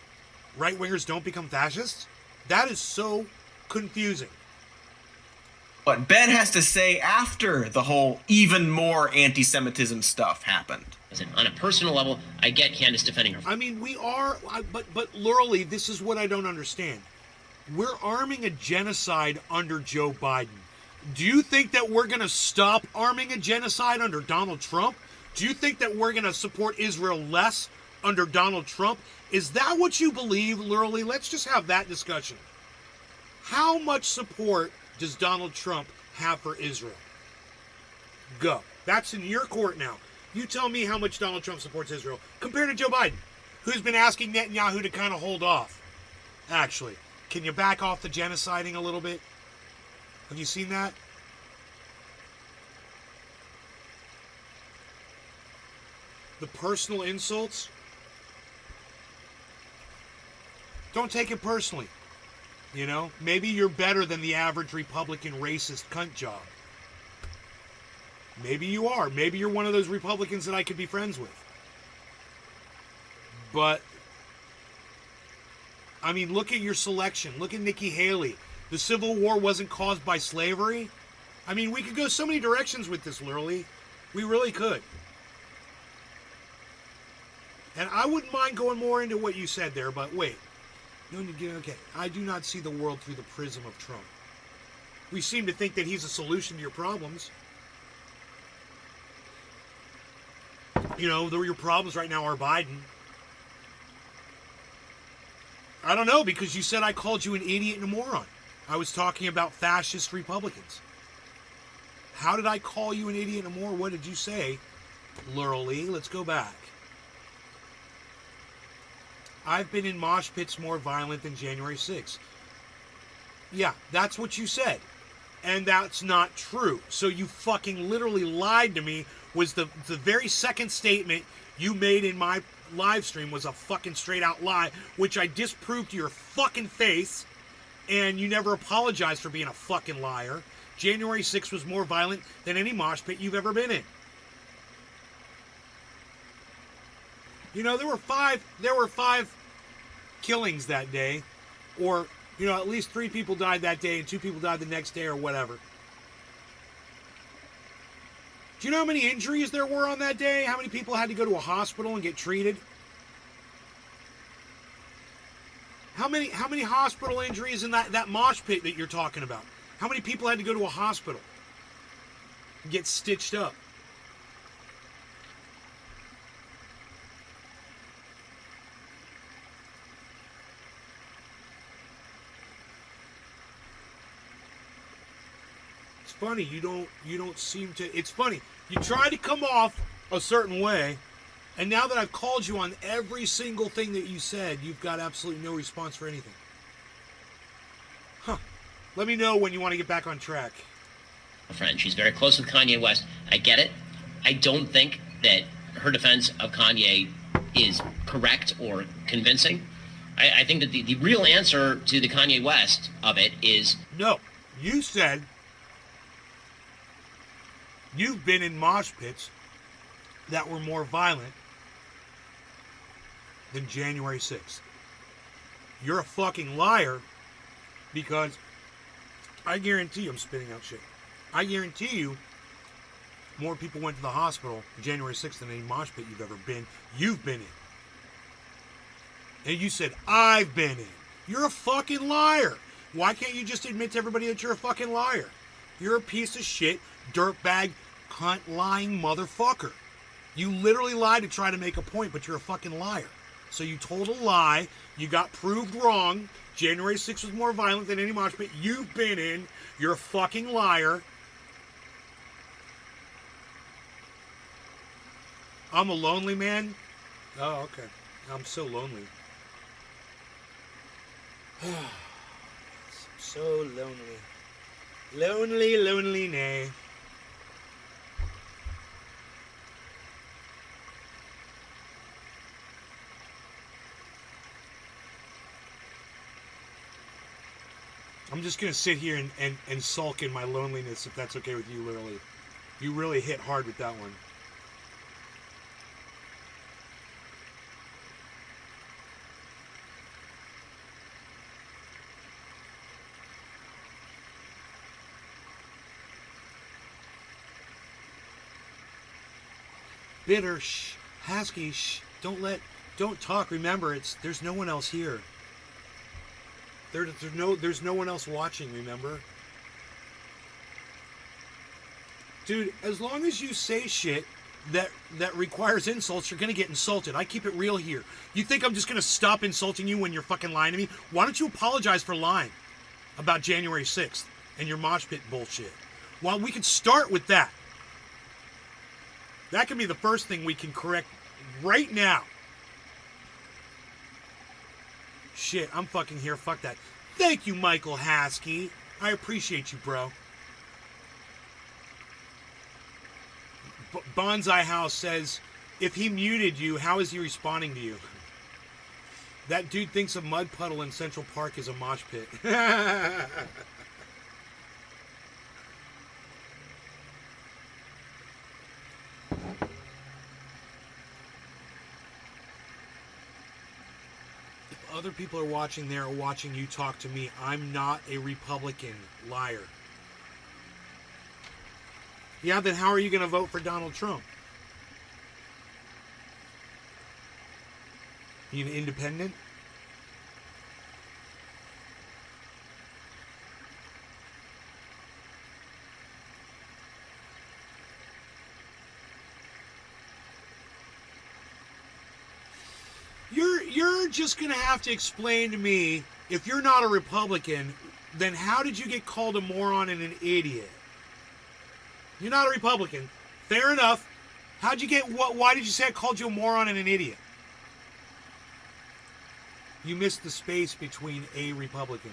Speaker 1: right-wingers don't become fascists? That is so confusing.
Speaker 4: what Ben has to say after the whole even more anti-Semitism stuff happened.
Speaker 5: Listen, on a personal level, I get Candace defending her.
Speaker 1: I mean, but literally, this is what I don't understand. We're arming a genocide under Joe Biden. Do you think that we're going to stop arming a genocide under Donald Trump? Do you think that we're going to support Israel less under Donald Trump? Is that what you believe, literally? Let's just have that discussion. How much support does Donald Trump have for Israel? Go. That's in your court now. You tell me how much Donald Trump supports Israel compared to Joe Biden, who's been asking Netanyahu to kind of hold off. Actually, can you back off the genociding a little bit? Have you seen that? The personal insults? Don't take it personally. You know, maybe you're better than the average Republican racist cunt job. Maybe you are. Maybe you're one of those Republicans that I could be friends with. But, I mean, look at your selection. Look at Nikki Haley. The Civil War wasn't caused by slavery. I mean, we could go so many directions with this, literally. We really could. And I wouldn't mind going more into what you said there, but wait. Okay, I do not see the world through the prism of Trump. We seem to think that he's a solution to your problems. You know, your problems right now are Biden. I don't know, because you said I called you an idiot and a moron. I was talking about fascist Republicans. How did I call you an idiot and a moron? What did you say? Literally, let's go back. I've been in mosh pits more violent than January 6th. Yeah, that's what you said. And that's not true. So you fucking literally lied to me. Was the very second statement you made in my live stream was a fucking straight out lie, which I disproved to your fucking face, and you never apologized for being a fucking liar. January 6th was more violent than any mosh pit you've ever been in. You know, there were five killings that day, or, you know, at least 3 people died that day and 2 people died the next day or whatever. Do you know how many injuries there were on that day? How many people had to go to a hospital and get treated? How many hospital injuries in that mosh pit that you're talking about? How many people had to go to a hospital and get stitched up? It's funny, you don't seem to. It's funny, you try to come off a certain way, and now that I've called you on every single thing that you said, you've got absolutely no response for anything. Huh. Let me know when you want to get back on track.
Speaker 5: A friend. She's very close with Kanye West. I get it. I don't think that her defense of Kanye is correct or convincing. I think that the real answer to the Kanye West of it is...
Speaker 1: No. You said you've been in mosh pits that were more violent than January 6th. You're a fucking liar, because I guarantee you, I'm spitting out shit. I guarantee you more people went to the hospital January 6th than any mosh pit you've been in. And you said, I've been in. You're a fucking liar. Why can't you just admit to everybody that you're a fucking liar? You're a piece of shit, dirtbag, cunt, lying motherfucker. You literally lied to try to make a point, but you're a fucking liar. So you told a lie. You got proved wrong. January 6th was more violent than any mosh pit you've been in. You're a fucking liar. I'm a lonely man? Oh, okay. I'm so lonely. I'm so lonely. Lonely, lonely, nay. I'm just going to sit here and sulk in my loneliness, if that's okay with you, literally. You really hit hard with that one. Bitter, shh. Husky, shh. Don't talk. Remember, there's no one else here. There's no one else watching, remember? Dude, as long as you say shit that requires insults, you're gonna get insulted. I keep it real here. You think I'm just gonna stop insulting you when you're fucking lying to me? Why don't you apologize for lying about January 6th and your mosh pit bullshit? Well, we could start with that. That can be the first thing we can correct right now. Shit, I'm fucking here. Fuck that. Thank you, Michael Haskey. I appreciate you, bro. Bonsai House says, if he muted you, how is he responding to you? That dude thinks a mud puddle in Central Park is a mosh pit. If other people are watching there or watching you talk to me, I'm not a Republican liar. Yeah, then how are you going to vote for Donald Trump? You an independent? You're just going to have to explain to me, if you're not a Republican, then how did you get called a moron and an idiot? You're not a Republican. Fair enough. How'd you get what? Why did you say I called you a moron and an idiot? You missed the space between a Republican.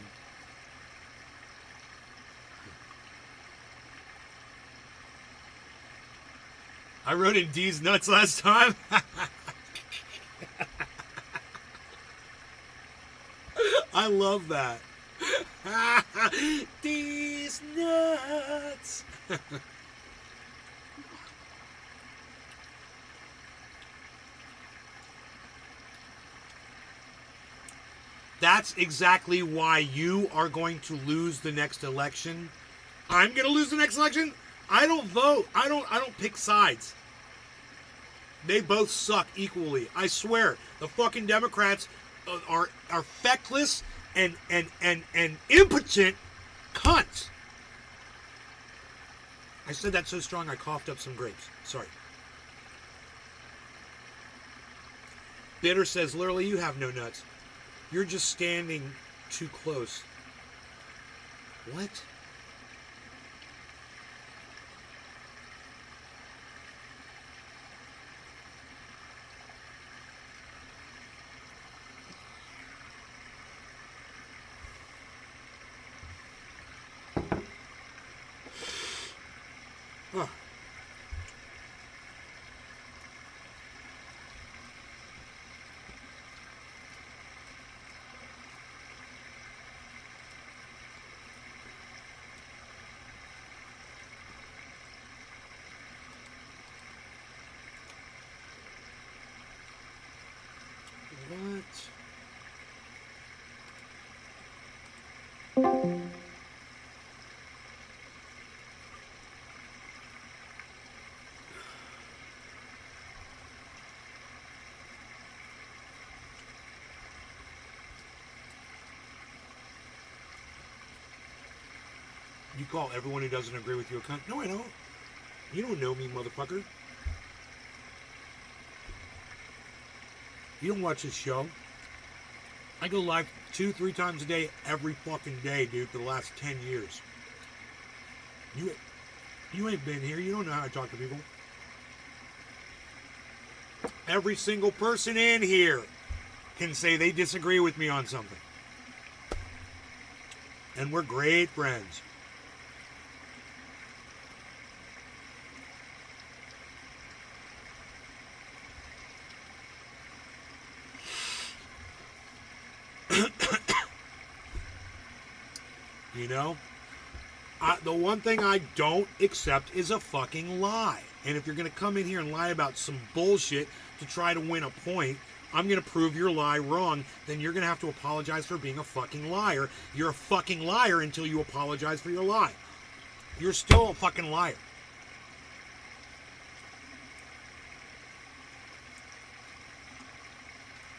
Speaker 1: I wrote in D's nuts last time. I love that. D's nuts. That's exactly why you are going to lose the next election. I'm going to lose the next election. I don't vote. I don't pick sides. They both suck equally. I swear. The fucking Democrats are feckless and impotent cunts. I said that so strong I coughed up some grapes. Sorry. Bitter says, literally, you have no nuts. You're just standing too close. What? Huh. You call everyone who doesn't agree with you a cunt? No, I don't. You don't know me, motherfucker. You don't watch this show. I go live 2-3 times a day, every fucking day, dude, for the last 10 years. You ain't been here. You don't know how I talk to people. Every single person in here can say they disagree with me on something. And we're great friends. You know? The one thing I don't accept is a fucking lie. And if you're going to come in here and lie about some bullshit to try to win a point, I'm going to prove your lie wrong, then you're going to have to apologize for being a fucking liar. You're a fucking liar until you apologize for your lie. You're still a fucking liar.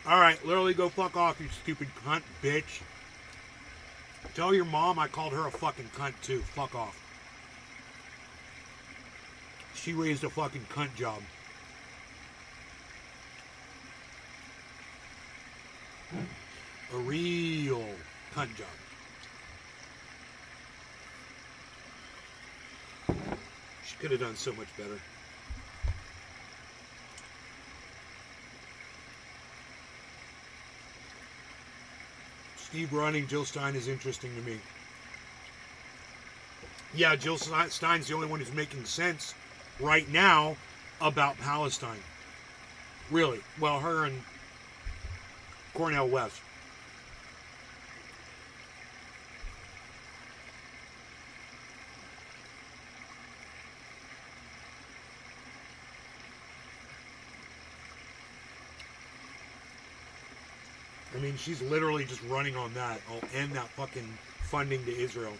Speaker 1: Alright, literally go fuck off, you stupid cunt, bitch. Tell your mom I called her a fucking cunt too. Fuck off. She raised a fucking cunt job. A real cunt job. She could have done so much better. Steve running Jill Stein is interesting to me. Yeah, Jill Stein's the only one who's making sense right now about Palestine. Really. Well, her and Cornel West. I mean, she's literally just running on that. I'll end that fucking funding to Israel.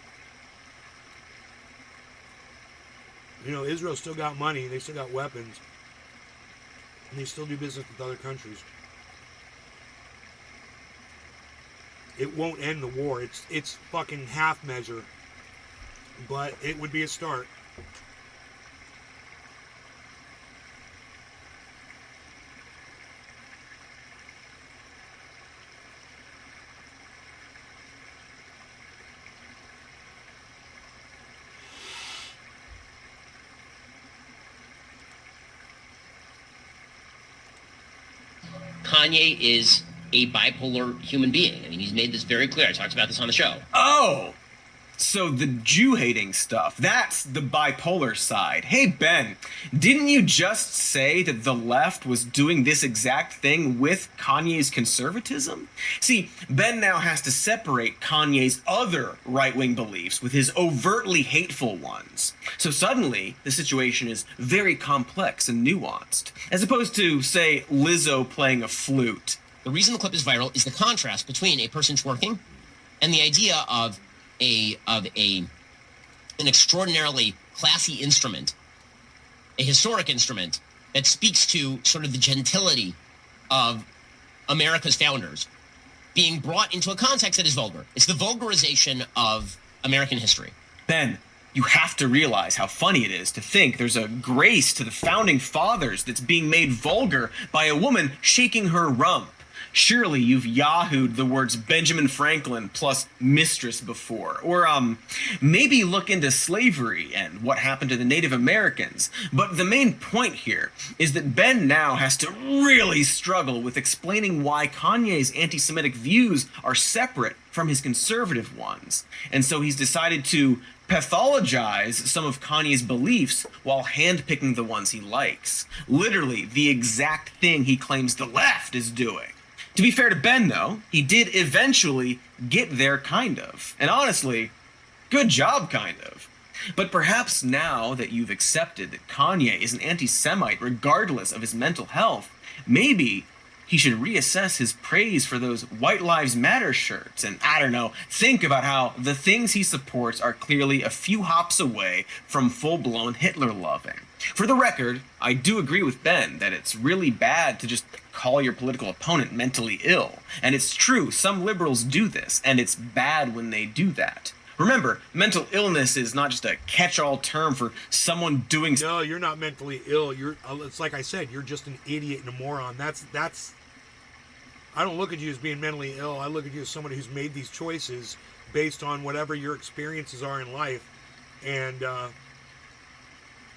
Speaker 1: You know, Israel still got money. They still got weapons. And they still do business with other countries. It won't end the war. It's fucking half measure. But it would be a start.
Speaker 5: Conye is a bipolar human being. I mean, he's made this very clear. I talked about this on the show.
Speaker 4: Oh! So the Jew-hating stuff, that's the bipolar side. Hey, Ben, didn't you just say that the left was doing this exact thing with Kanye's conservatism? See, Ben now has to separate Kanye's other right-wing beliefs with his overtly hateful ones. So suddenly, the situation is very complex and nuanced, as opposed to, say, Lizzo playing a flute.
Speaker 5: The reason the clip is viral is the contrast between a person twerking and the idea of an extraordinarily classy instrument, a historic instrument that speaks to sort of the gentility of America's founders, being brought into a context that is vulgar. It's the vulgarization of American history.
Speaker 4: Ben, you have to realize how funny it is to think there's a grace to the founding fathers that's being made vulgar by a woman shaking her rump. Surely you've yahooed the words Benjamin Franklin plus mistress before. Or, maybe look into slavery and what happened to the Native Americans. But the main point here is that Ben now has to really struggle with explaining why Kanye's anti-Semitic views are separate from his conservative ones. And so he's decided to pathologize some of Kanye's beliefs while handpicking the ones he likes. Literally the exact thing he claims the left is doing. To be fair to Ben, though, he did eventually get there, kind of. And honestly, good job, kind of. But perhaps now that you've accepted that Kanye is an anti-Semite regardless of his mental health, maybe he should reassess his praise for those White Lives Matter shirts and, I don't know, think about how the things he supports are clearly a few hops away from full-blown Hitler-loving. For the record, I do agree with Ben that it's really bad to just call your political opponent mentally ill. And it's true, some liberals do this, and it's bad when they do that. Remember, mental illness is not just a catch-all term for someone doing...
Speaker 1: No, you're not mentally ill. It's like I said, you're just an idiot and a moron. That's... I don't look at you as being mentally ill. I look at you as somebody who's made these choices based on whatever your experiences are in life. And,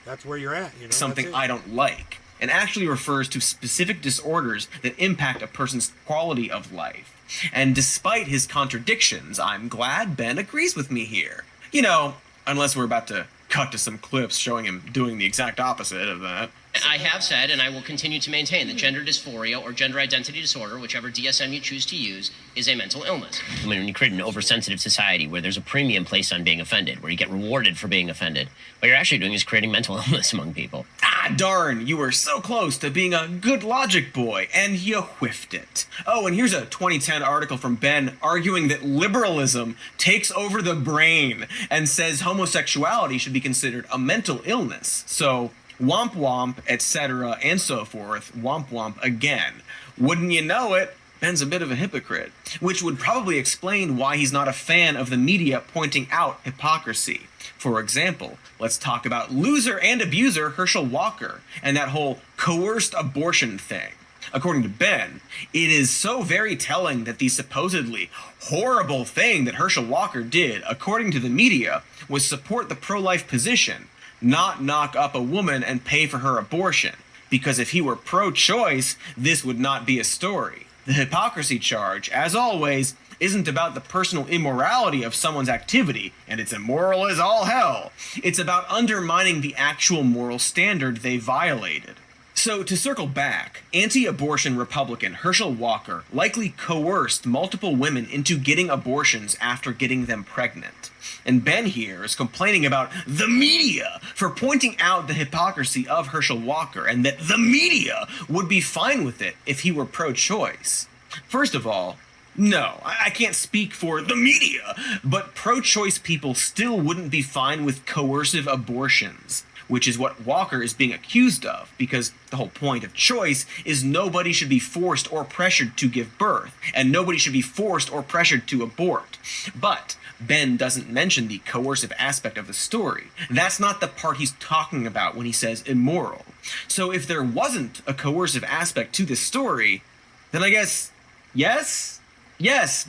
Speaker 1: that's where you're at, you know.
Speaker 4: Something I don't like, and actually refers to specific disorders that impact a person's quality of life. And despite his contradictions, I'm glad Ben agrees with me here. You know, unless we're about to cut to some clips showing him doing the exact opposite of that.
Speaker 5: I have said, and I will continue to maintain, that gender dysphoria or gender identity disorder, whichever DSM you choose to use, is a mental illness. I mean, when you create an oversensitive society where there's a premium placed on being offended, where you get rewarded for being offended, what you're actually doing is creating mental illness among people.
Speaker 4: Ah, darn, you were so close to being a good logic boy, and you whiffed it. Oh, and here's a 2010 article from Ben arguing that liberalism takes over the brain and says homosexuality should be considered a mental illness. So Womp womp, etc., and so forth, womp womp again. Wouldn't you know it, Ben's a bit of a hypocrite, which would probably explain why he's not a fan of the media pointing out hypocrisy. For example, let's talk about loser and abuser Herschel Walker and that whole coerced abortion thing. According to Ben, it is so very telling that the supposedly horrible thing that Herschel Walker did, according to the media, was support the pro-life position, not knock up a woman and pay for her abortion. Because if he were pro-choice, this would not be a story. The hypocrisy charge, as always, isn't about the personal immorality of someone's activity, and it's immoral as all hell. It's about undermining the actual moral standard they violated. So, to circle back, anti-abortion Republican Herschel Walker likely coerced multiple women into getting abortions after getting them pregnant. And Ben here is complaining about the media for pointing out the hypocrisy of Herschel Walker and that the media would be fine with it if he were pro-choice. First of all, no, I can't speak for the media, but pro-choice people still wouldn't be fine with coercive abortions, which is what Walker is being accused of, because the whole point of choice is nobody should be forced or pressured to give birth, and nobody should be forced or pressured to abort. But Ben doesn't mention the coercive aspect of the story. That's not the part he's talking about when he says immoral. So if there wasn't a coercive aspect to this story, then I guess, yes,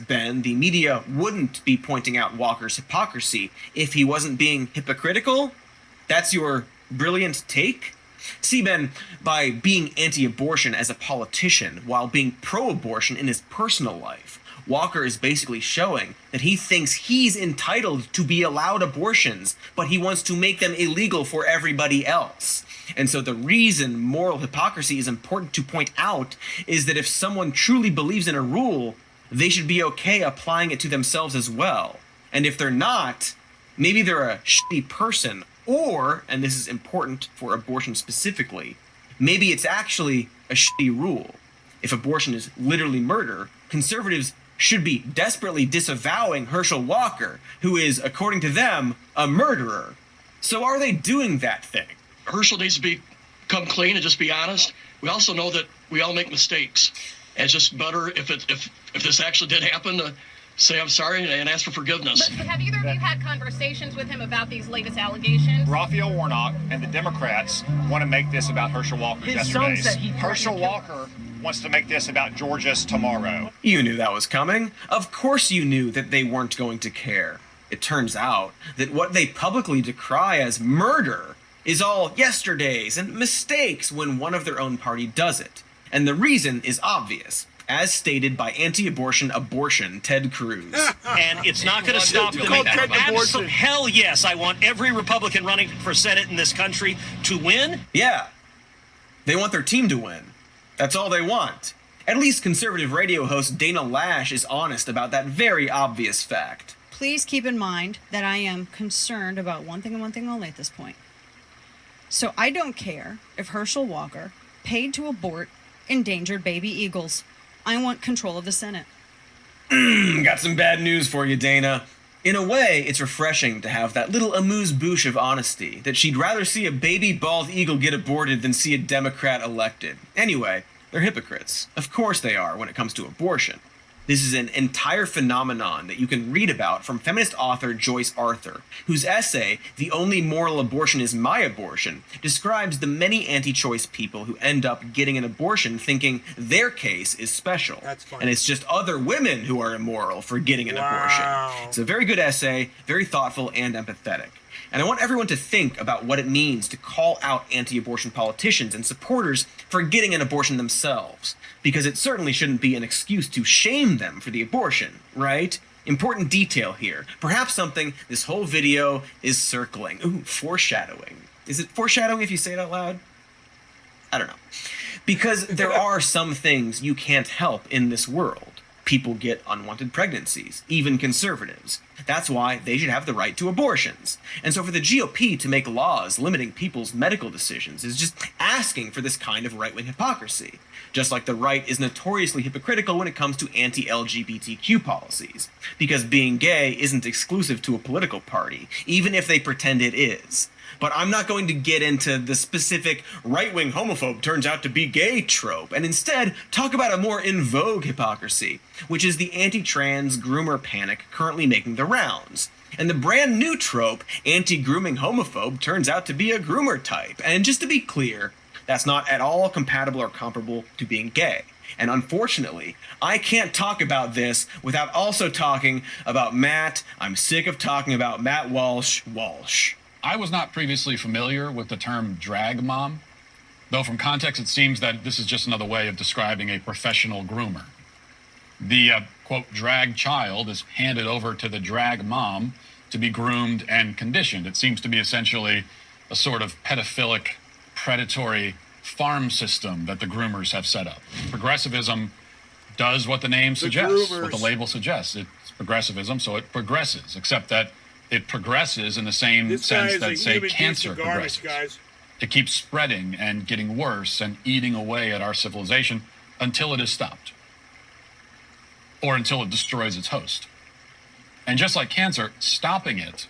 Speaker 4: Ben, the media wouldn't be pointing out Walker's hypocrisy if he wasn't being hypocritical? That's your brilliant take? See, Ben, by being anti-abortion as a politician while being pro-abortion in his personal life, Walker is basically showing that he thinks he's entitled to be allowed abortions, but he wants to make them illegal for everybody else. And so the reason moral hypocrisy is important to point out is that if someone truly believes in a rule, they should be okay applying it to themselves as well. And if they're not, maybe they're a shitty person. Or, and this is important for abortion specifically, maybe it's actually a shitty rule. If abortion is literally murder, conservatives should be desperately disavowing Herschel Walker, who is, according to them, a murderer. So are they doing that thing?
Speaker 6: Herschel needs to come clean and just be honest. We also know that we all make mistakes. And it's just better if this actually did happen to say I'm sorry and ask for forgiveness.
Speaker 7: But have either of you had conversations with him about these latest allegations?
Speaker 8: Raphael Warnock and the Democrats want to make this about Herschel Walker's yesterdays. Herschel Walker wants to make this about Georgia's tomorrow.
Speaker 4: You knew that was coming. Of course you knew that they weren't going to care. It turns out that what they publicly decry as murder is all yesterdays and mistakes when one of their own party does it. And the reason is obvious, as stated by anti-abortion Ted Cruz.
Speaker 9: And it's not going to stop them. Hell yes, I want every Republican running for Senate in this country to win.
Speaker 4: Yeah, they want their team to win. That's all they want. At least conservative radio host Dana Lash is honest about that very obvious fact.
Speaker 10: Please keep in mind that I am concerned about one thing and one thing only at this point. So I don't care if Herschel Walker paid to abort endangered baby eagles. I want control of the Senate.
Speaker 4: Got some bad news for you, Dana. In a way, it's refreshing to have that little amuse-bouche of honesty, that she'd rather see a baby bald eagle get aborted than see a Democrat elected. Anyway, they're hypocrites. Of course they are when it comes to abortion. This is an entire phenomenon that you can read about from feminist author Joyce Arthur, whose essay, The Only Moral Abortion is My Abortion, describes the many anti-choice people who end up getting an abortion thinking their case is special.
Speaker 1: That's funny.
Speaker 4: And it's just other women who are immoral for getting an abortion. It's a very good essay, very thoughtful and empathetic. And I want everyone to think about what it means to call out anti-abortion politicians and supporters for getting an abortion themselves, because it certainly shouldn't be an excuse to shame them for the abortion, right? Important detail here. Perhaps something this whole video is circling. Ooh, foreshadowing. Is it foreshadowing if you say it out loud? I don't know. Because there are some things you can't help in this world. People get unwanted pregnancies, even conservatives. That's why they should have the right to abortions. And so for the GOP to make laws limiting people's medical decisions is just asking for this kind of right-wing hypocrisy. Just like the right is notoriously hypocritical when it comes to anti-LGBTQ policies. Because being gay isn't exclusive to a political party, even if they pretend it is. But I'm not going to get into the specific right-wing homophobe turns out to be gay trope, and instead talk about a more in vogue hypocrisy, which is the anti-trans groomer panic currently making the rounds. And the brand new trope, anti-grooming homophobe, turns out to be a groomer type. And just to be clear, that's not at all compatible or comparable to being gay. And unfortunately, I can't talk about this without also talking about Matt. I'm sick of talking about Matt Walsh.
Speaker 11: I was not previously familiar with the term drag mom, though from context it seems that this is just another way of describing a professional groomer. The, quote, drag child is handed over to the drag mom to be groomed and conditioned. It seems to be essentially a sort of pedophilic, predatory farm system that the groomers have set up. Progressivism does what the name suggests, what the label suggests. It's progressivism, so it progresses, except that it progresses in the same sense that, say, cancer progresses. It keeps spreading and getting worse and eating away at our civilization until it is stopped, or until it destroys its host. And just like cancer, stopping it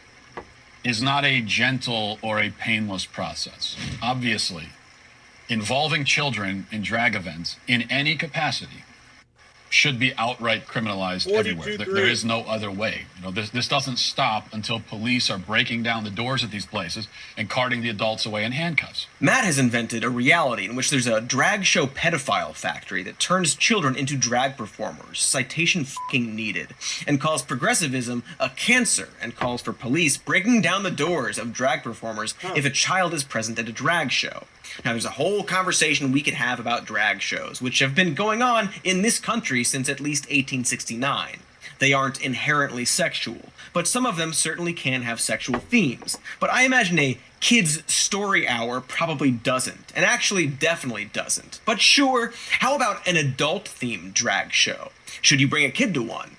Speaker 11: is not a gentle or a painless process. Obviously, involving children in drag events in any capacity should be outright criminalized everywhere. There is no other way. This doesn't stop until police are breaking down the doors at these places and carting the adults away in handcuffs.
Speaker 4: Matt has invented a reality in which there's a drag show pedophile factory that turns children into drag performers, citation fucking needed, and calls progressivism a cancer, and calls for police breaking down the doors of drag performers if a child is present at a drag show. Now, there's a whole conversation we could have about drag shows, which have been going on in this country since at least 1869. They aren't inherently sexual, but some of them certainly can have sexual themes. But I imagine a kids' story hour probably doesn't, and actually definitely doesn't. But sure, how about an adult-themed drag show? Should you bring a kid to one?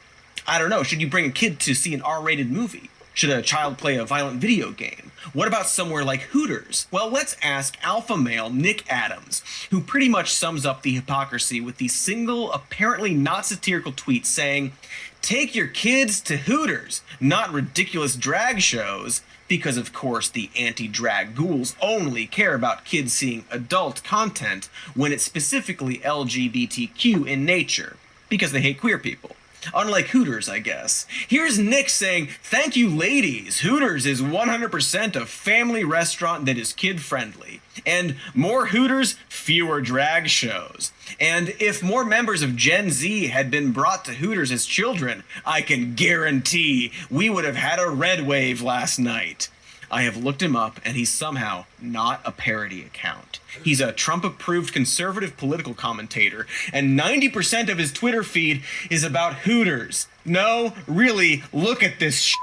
Speaker 4: I don't know, should you bring a kid to see an R-rated movie? Should a child play a violent video game? What about somewhere like Hooters? Well, let's ask alpha male Nick Adams, who pretty much sums up the hypocrisy with the single, apparently not satirical tweet saying, "Take your kids to Hooters, not ridiculous drag shows," because of course the anti-drag ghouls only care about kids seeing adult content when it's specifically LGBTQ in nature, because they hate queer people. Unlike Hooters, I guess. Here's Nick saying, "Thank you, ladies. Hooters is 100% a family restaurant that is kid-friendly. And more Hooters, fewer drag shows. And if more members of Gen Z had been brought to Hooters as children, I can guarantee we would have had a red wave last night." I have looked him up, and he's somehow not a parody account. He's a Trump-approved conservative political commentator, and 90% of his Twitter feed is about Hooters. No, really, look at this shit.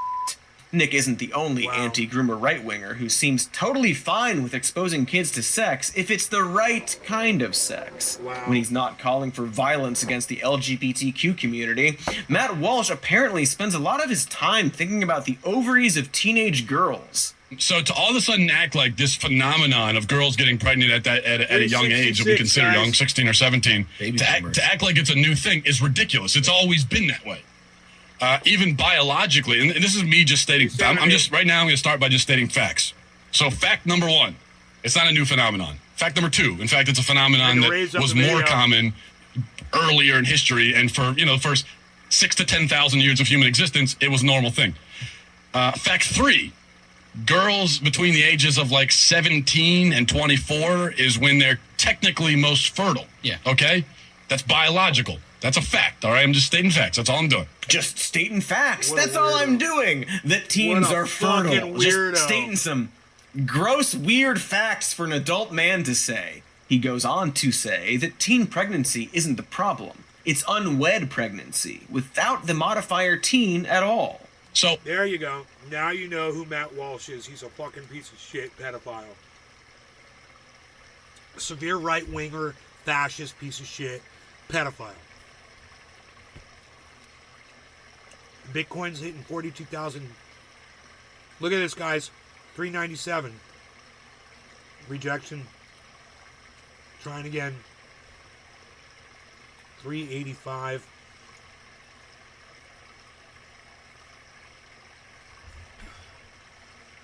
Speaker 4: Nick isn't the only anti-groomer right-winger who seems totally fine with exposing kids to sex if it's the right kind of sex. When he's not calling for violence against the LGBTQ community, Matt Walsh apparently spends a lot of his time thinking about the ovaries of teenage girls.
Speaker 12: So to all of a sudden act like this phenomenon of girls getting pregnant at a young age that we consider young, 16 or 17, to act like it's a new thing is ridiculous. It's always been that way. Even biologically, and this is me just stating, I'm going to start by just stating facts. So fact number one, it's not a new phenomenon. Fact number two, in fact, it's a phenomenon that was more common earlier in history, and for, the first 6,000 to 10,000 years of human existence, it was a normal thing. Fact three, girls between the ages of like 17 and 24 is when they're technically most fertile.
Speaker 5: Yeah.
Speaker 12: Okay? That's biological. That's a fact, all right? I'm just stating facts. That's all I'm doing.
Speaker 4: Just stating facts. That's all I'm doing. That teens are fertile. Just stating some gross, weird facts for an adult man to say. He goes on to say that teen pregnancy isn't the problem. It's unwed pregnancy, without the modifier teen at all.
Speaker 12: So
Speaker 1: there you go. Now you know who Matt Walsh is. He's a fucking piece of shit pedophile. Severe right-winger, fascist piece of shit pedophile. Bitcoin's hitting 42,000. Look at this, guys. 397. Rejection. Trying again. 385.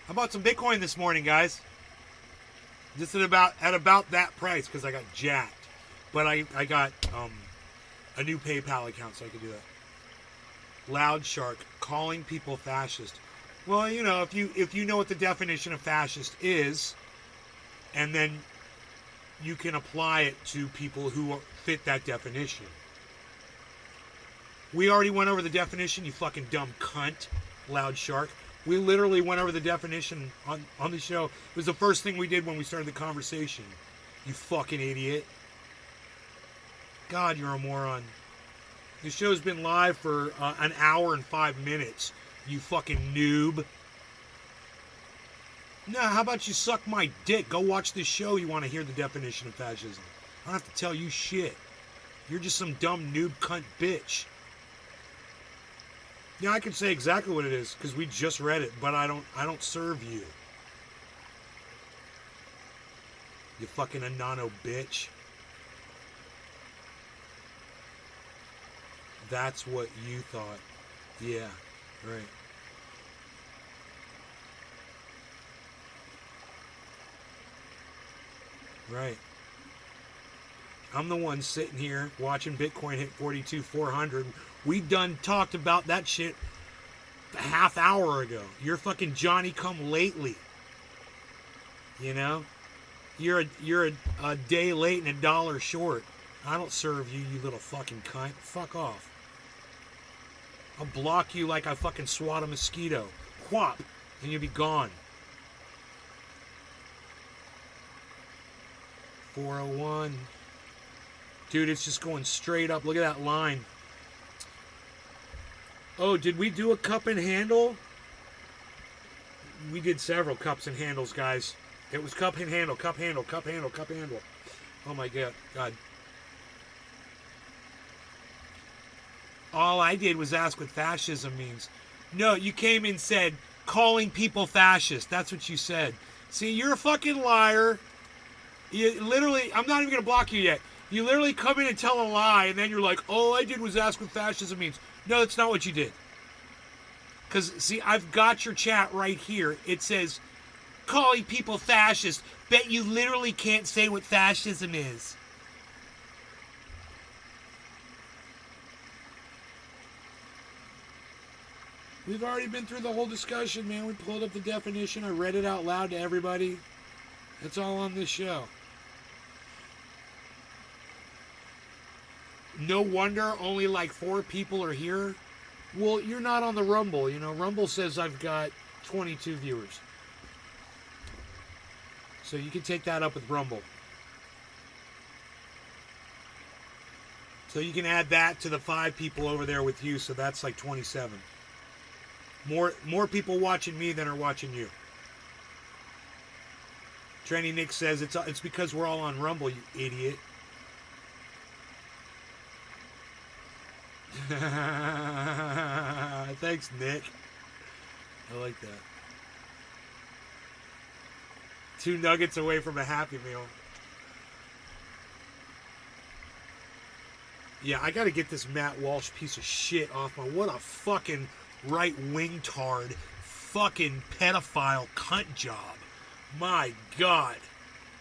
Speaker 1: I bought some Bitcoin this morning, guys. Just at about that price because I got jacked. But I got a new PayPal account so I could do that. Loud Shark, calling people fascist. Well, you know, if you know what the definition of fascist is, and then you can apply it to people who fit that definition. We already went over the definition, you fucking dumb cunt, Loud Shark. We literally went over the definition on the show. It was the first thing we did when we started the conversation. You fucking idiot. God, you're a moron. The show's been live for an hour and 5 minutes. You fucking noob. No, how about you suck my dick? Go watch this show. You want to hear the definition of fascism. I don't have to tell you shit. You're just some dumb noob cunt bitch. Yeah, I can say exactly what it is because we just read it, but I don't serve you. You fucking Anano bitch. That's what you thought. Yeah, right. Right. I'm the one sitting here watching Bitcoin hit 42,400. We done talked about that shit a half hour ago. You're fucking Johnny come lately. You know? You're a day late and a dollar short. I don't serve you, you little fucking cunt. Fuck off. I'll block you like I fucking swat a mosquito. Whop. And you'll be gone. 401. Dude, it's just going straight up. Look at that line. Oh, did we do a cup and handle? We did several cups and handles, guys. It was cup and handle, cup handle, cup handle, cup handle. Oh my God. All I did was ask what fascism means. No, you came and said, calling people fascist. That's what you said. See, you're a fucking liar. You literally, I'm not even going to block you yet. You literally come in and tell a lie, and then you're like, all I did was ask what fascism means. No, that's not what you did. Because, see, I've got your chat right here. It says, calling people fascist. Bet you literally can't say what fascism is. We've already been through the whole discussion, man. We pulled up the definition. I read it out loud to everybody. It's all on this show. No wonder only like 4 people are here. Well, you're not on the Rumble. You know, Rumble says I've got 22 viewers. So you can take that up with Rumble. So you can add that to the 5 people over there with you. So that's like 27. More people watching me than are watching you. Trendy Nick says it's because we're all on Rumble, you idiot. Thanks, Nick. I like that. 2 nuggets away from a Happy Meal. Yeah, I gotta get this Matt Walsh piece of shit off my... What a fucking right-wing tard. Fucking pedophile cunt job. My God.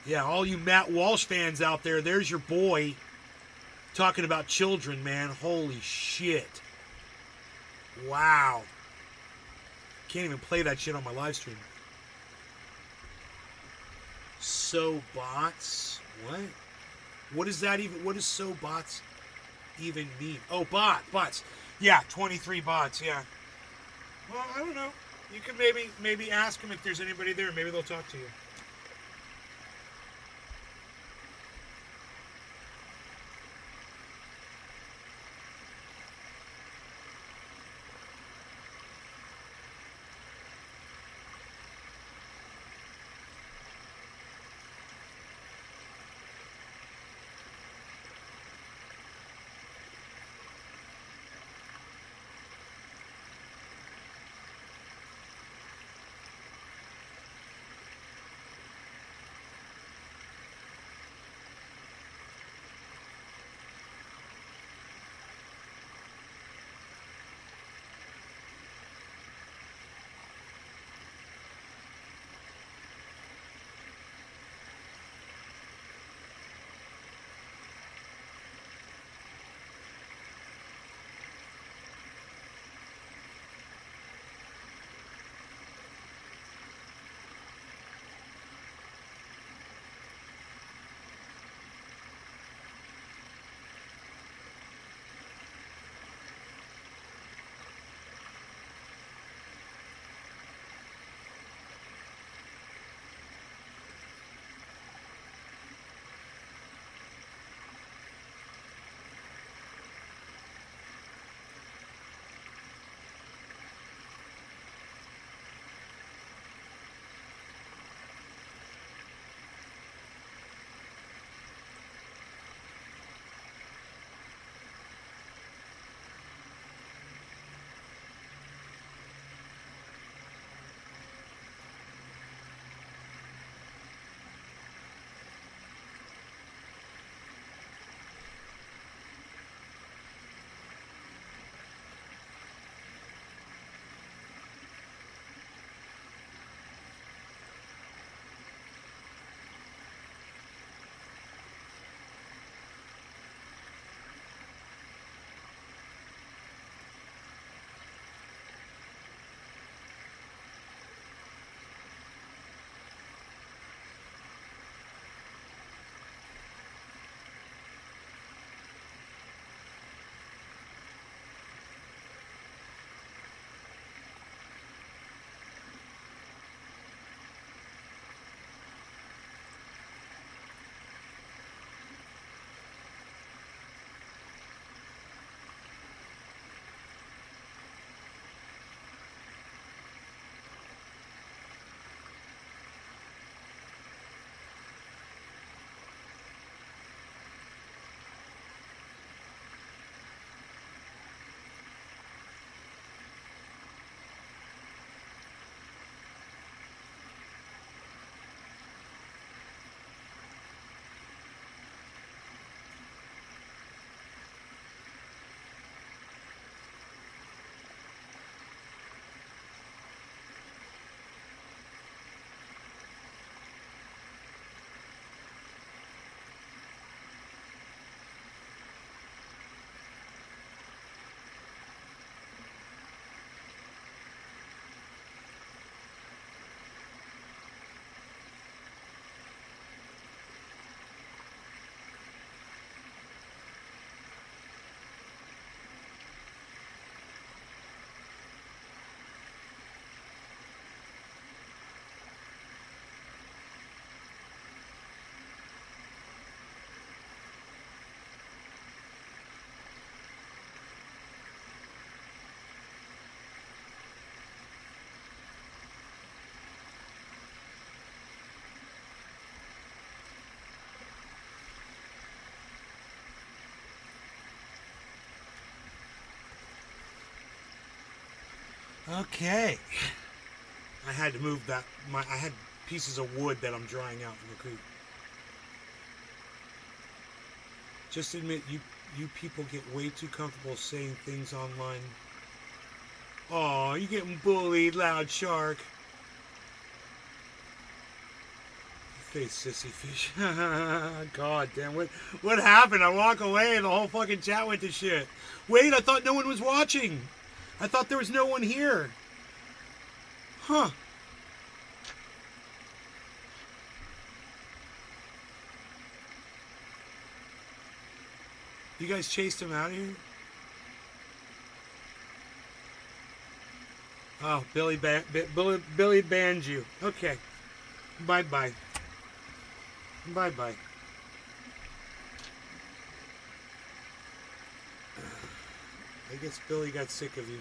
Speaker 1: Yeah, all you Matt Walsh fans out there, there's your boy talking about children, man. Holy shit. Wow. Can't even play that shit on my live stream. So bots? What? What is that even? What does so bots even mean? Oh, bots. Yeah, 23 bots, yeah. Well, I don't know. You can maybe ask them if there's anybody there. Maybe they'll talk to you. Okay. I had to move that. I had pieces of wood that I'm drying out from the creek. Just admit you people get way too comfortable saying things online. Oh, you getting bullied, Loud Shark. Face sissy fish. God damn, what happened? I walk away and the whole fucking chat went to shit. Wait, I thought no one was watching. I thought there was no one here. Huh. You guys chased him out of here? Oh, Billy banned you. Okay. Bye-bye. Bye-bye. I guess Billy got sick of you.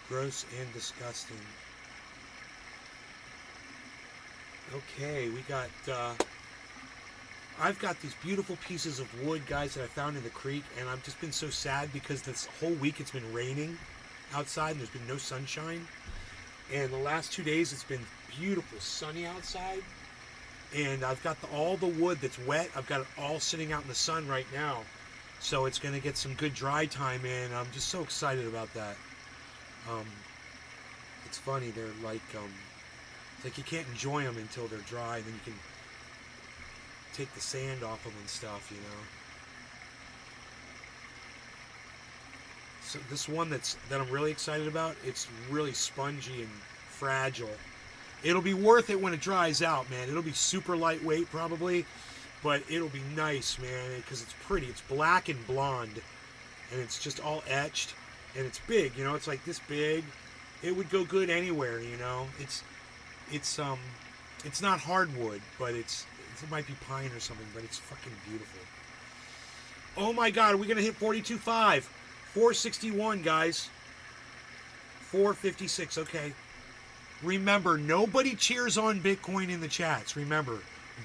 Speaker 1: Gross and disgusting. Okay, we got, I've got these beautiful pieces of wood, guys, that I found in the creek, and I've just been so sad because this whole week it's been raining outside and there's been no sunshine. And the last 2 days it's been beautiful, sunny outside. And I've got all the wood that's wet, I've got it all sitting out in the sun right now. So it's going to get some good dry time in. I'm just so excited about that. It's funny, they're like, it's like you can't enjoy them until they're dry, and then you can take the sand off them and stuff, you know. So this one that I'm really excited about, it's really spongy and fragile. It'll be worth it when it dries out, man. It'll be super lightweight probably, but it'll be nice, man, because it's pretty. It's black and blonde, and it's just all etched. And it's big, you know, it's like this big. It would go good anywhere, you know. It's not hardwood, but it might be pine or something, but it's fucking beautiful. Oh my God, are we gonna hit 42.5? 461, guys. 456, okay. Remember, nobody cheers on Bitcoin in the chats. Remember,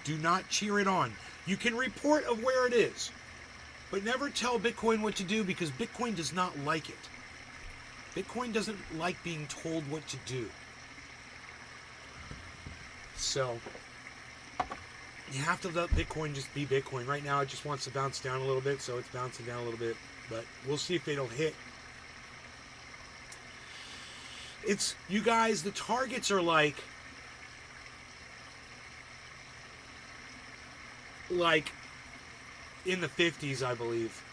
Speaker 1: do not cheer it on. You can report of where it is, but never tell Bitcoin what to do, because Bitcoin does not like it. Bitcoin doesn't like being told what to do. So, you have to let Bitcoin just be Bitcoin. Right now, it just wants to bounce down a little bit, so it's bouncing down a little bit. But we'll see if it'll hit. You guys, the targets are like in the 50s, I believe.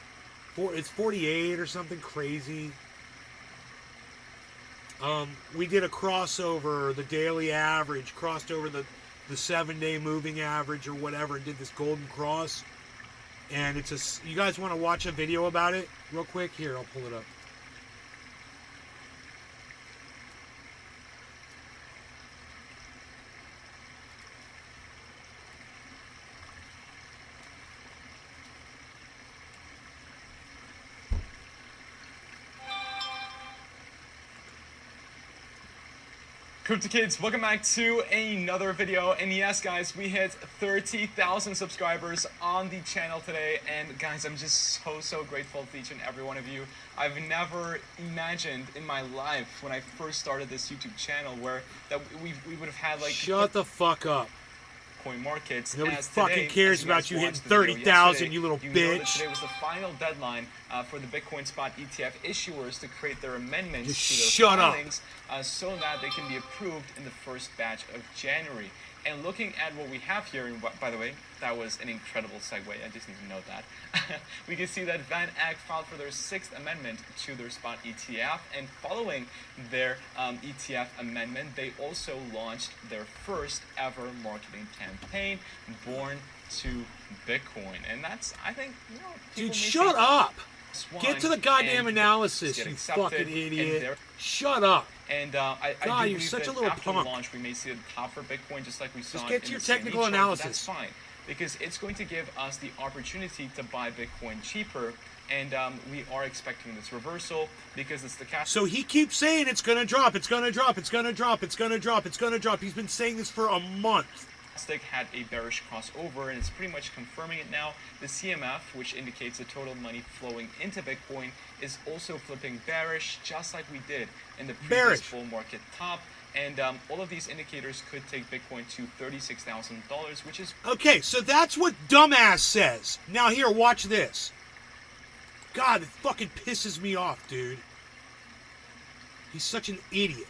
Speaker 1: It's 48 or something crazy. We did a crossover, the daily average, crossed over the 7-day moving average or whatever, and did this golden cross. And you guys want to watch a video about it real quick? Here, I'll pull it up.
Speaker 13: Crypto Kids, welcome back to another video. And yes, guys, we hit 30,000 subscribers on the channel today. And guys, I'm just so grateful to each and every one of you. I've never imagined in my life when I first started this YouTube channel that we would have had like...
Speaker 1: Shut the fuck up.
Speaker 13: Coin markets.
Speaker 1: Nobody fucking cares about you hitting 30,000, you little bitch.
Speaker 13: Today was the final deadline for the Bitcoin spot ETF issuers to create their amendments
Speaker 1: Just
Speaker 13: to their
Speaker 1: shut up.
Speaker 13: filings so that they can be approved in the first batch of January. And looking at what we have here, and by the way, that was an incredible segue, I just need to note that. We can see that Van Eck filed for their 6th amendment to their spot ETF, and following their ETF amendment, they also launched their first ever marketing campaign, Born to Bitcoin. And that's, I think, you know...
Speaker 1: Dude, shut up! Get to the goddamn analysis, you fucking idiot. Shut up.
Speaker 13: And I
Speaker 1: God,
Speaker 13: do
Speaker 1: you're
Speaker 13: believe
Speaker 1: such
Speaker 13: that
Speaker 1: a little
Speaker 13: after
Speaker 1: punk.
Speaker 13: launch, we may see a top for Bitcoin, just like we saw.
Speaker 1: Just get to
Speaker 13: in
Speaker 1: your
Speaker 13: the
Speaker 1: technical
Speaker 13: Nay-ture.
Speaker 1: analysis.
Speaker 13: That's fine, because it's going to give us the opportunity to buy Bitcoin cheaper, and we are expecting this reversal because it's the cash.
Speaker 1: So he keeps saying it's going to drop, it's going to drop, it's going to drop, it's going to drop, it's going to drop. He's been saying this for a month.
Speaker 13: Stochastic had a bearish crossover, and it's pretty much confirming it now. The CMF, which indicates the total money flowing into Bitcoin, is also flipping bearish, just like we did in the previous bull market top. And all of these indicators could take Bitcoin to $36,000, which is...
Speaker 1: Okay, so that's what dumbass says. Now here, watch this. God, it fucking pisses me off, dude. He's such an idiot.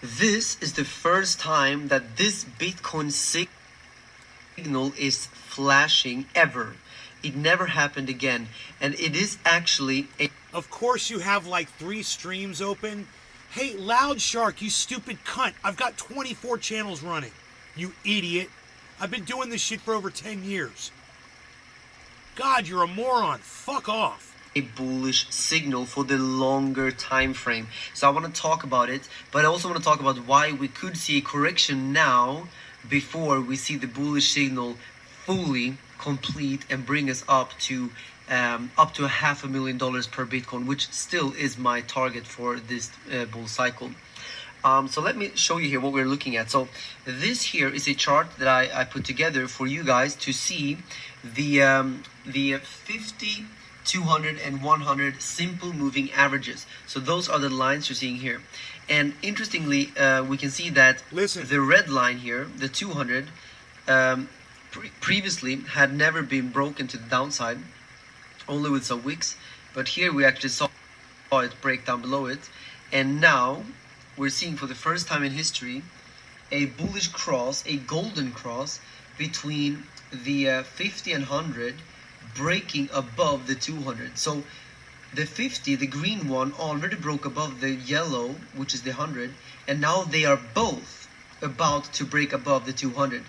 Speaker 14: This is the first time that this Bitcoin signal is flashing ever. It never happened again. And it is actually a...
Speaker 1: Of course you have like 3 streams open. Hey, Loud Shark, you stupid cunt. I've got 24 channels running. You idiot. I've been doing this shit for over 10 years. God, you're a moron. Fuck off.
Speaker 14: A bullish signal for the longer time frame. So I want to talk about it, but I also want to talk about why we could see a correction now before we see the bullish signal fully complete and bring us up to $500,000 per Bitcoin, which still is my target for this bull cycle. So let me show you here what we're looking at. So this here is a chart that I put together for you guys to see the 50, 200 and 100 simple moving averages. So those are the lines you're seeing here. And interestingly, we can see that the red line here, the 200, previously had never been broken to the downside, only with some wicks. But here we actually saw it break down below it. And now we're seeing for the first time in history a bullish cross, a golden cross between the 50 and 100 breaking above the 200. So the 50, the green one, already broke above the yellow, which is the 100, and now they are both about to break above the 200.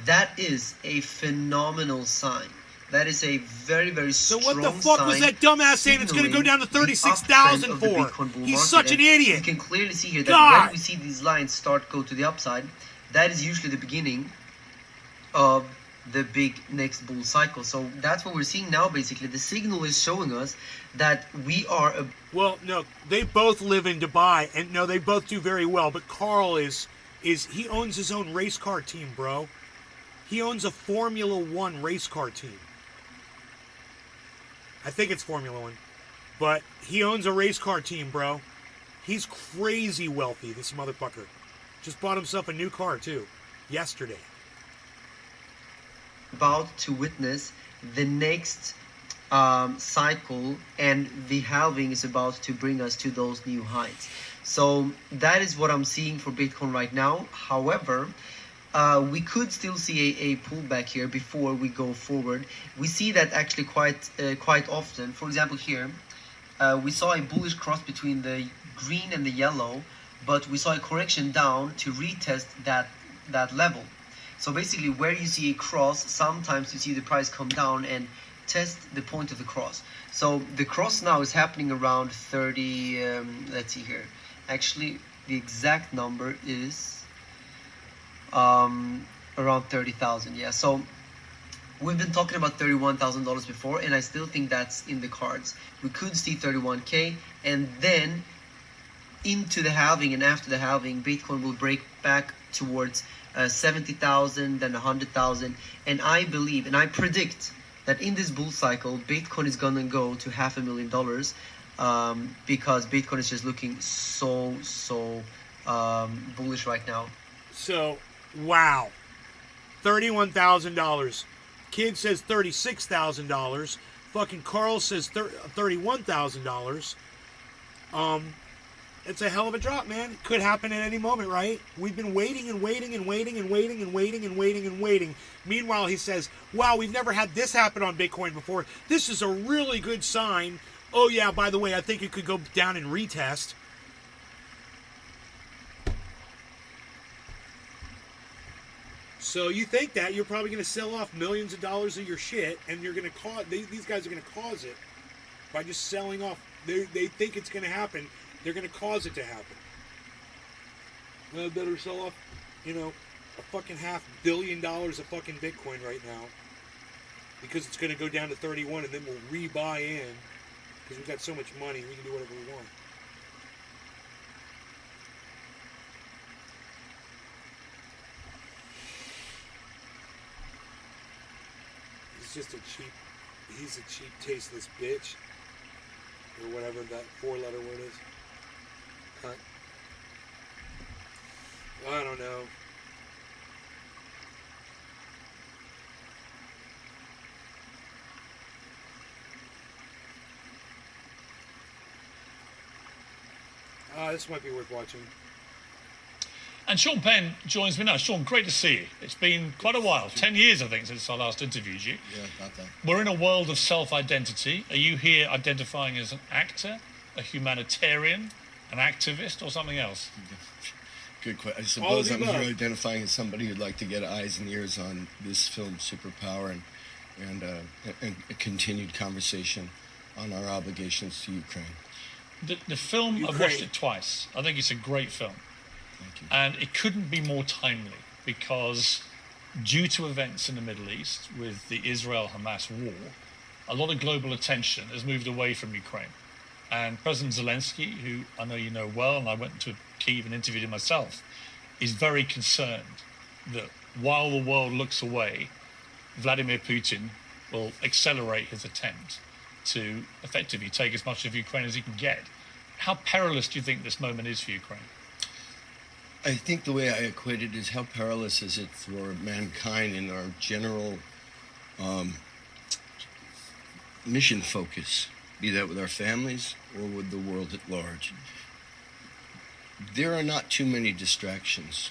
Speaker 14: That is a phenomenal sign. That is a very, very strong sign.
Speaker 1: So what the fuck was that dumbass saying it's going to go down to 36,000 for? He's such an idiot.
Speaker 14: You can clearly see here that when we see these lines start go to the upside, that is usually the beginning of the big next bull cycle. So that's what we're seeing now. Basically, the signal is showing us that we are
Speaker 1: well, no, they both live in Dubai, and no, they both do very well, but Carl is he owns his own race car team, bro. He owns a Formula 1 race car team. I think it's Formula 1, but he owns a race car team, bro. He's crazy wealthy, this motherfucker. Just bought himself a new car too yesterday.
Speaker 14: About to witness the next cycle, and the halving is about to bring us to those new heights. So that is what I'm seeing for Bitcoin right now. However, we could still see a pullback here before we go forward. We see that actually quite often. For example, here we saw a bullish cross between the green and the yellow, but we saw a correction down to retest that level. So basically, where you see a cross, sometimes you see the price come down and test the point of the cross. So the cross now is happening around 30, let's see here. Actually, the exact number is around 30,000. Yeah, so we've been talking about $31,000 before, and I still think that's in the cards. We could see 31K, and then into the halving, and after the halving, Bitcoin will break back towards 70,000, then 100,000, and I believe and I predict that in this bull cycle, Bitcoin is gonna go to $500,000 because Bitcoin is just looking so bullish right now.
Speaker 1: So, wow, $31,000. Kid says $36,000. Fucking Carl says $31,000. It's a hell of a drop, man. It could happen at any moment, right? We've been waiting and waiting and waiting and waiting and waiting and waiting and waiting. Meanwhile, he says, wow, we've never had this happen on Bitcoin before. This is a really good sign. Oh, yeah, by the way, I think it could go down and retest. So you think that you're probably going to sell off millions of dollars of your shit, and you're going to cause these guys are going to cause it by just selling off. They think it's going to happen. They're going to cause it to happen. Well, better sell off, you know, a fucking $500 million of fucking Bitcoin right now, because it's going to go down to 31, and then we'll rebuy in because we've got so much money. We can do whatever we want. He's a cheap, tasteless bitch, or whatever that 4-letter word is. Cunt. I don't know. This might be worth watching.
Speaker 15: And Sean Penn joins me now. Sean, great to see you. It's been quite a while, 10 years, I think, since I last interviewed you.
Speaker 16: Yeah, about that.
Speaker 15: We're in a world of self-identity. Are you here identifying as an actor, a humanitarian, an activist, or something else?
Speaker 16: Good question. I suppose I'm here identifying as somebody who'd like to get eyes and ears on this film, Superpower, and a continued conversation on our obligations to Ukraine.
Speaker 15: The film, I've watched it twice. I think it's a great film.
Speaker 16: Thank you.
Speaker 15: And it couldn't be more timely because due to events in the Middle East with the Israel-Hamas war, a lot of global attention has moved away from Ukraine. And President Zelensky, who I know you know well, and I went to Kyiv and interviewed him myself, is very concerned that while the world looks away, Vladimir Putin will accelerate his attempt to effectively take as much of Ukraine as he can get. How perilous do you think this moment is for Ukraine?
Speaker 16: I think the way I equate it is how perilous is it for mankind in our general mission focus, be that with our families or with the world at large. There are not too many distractions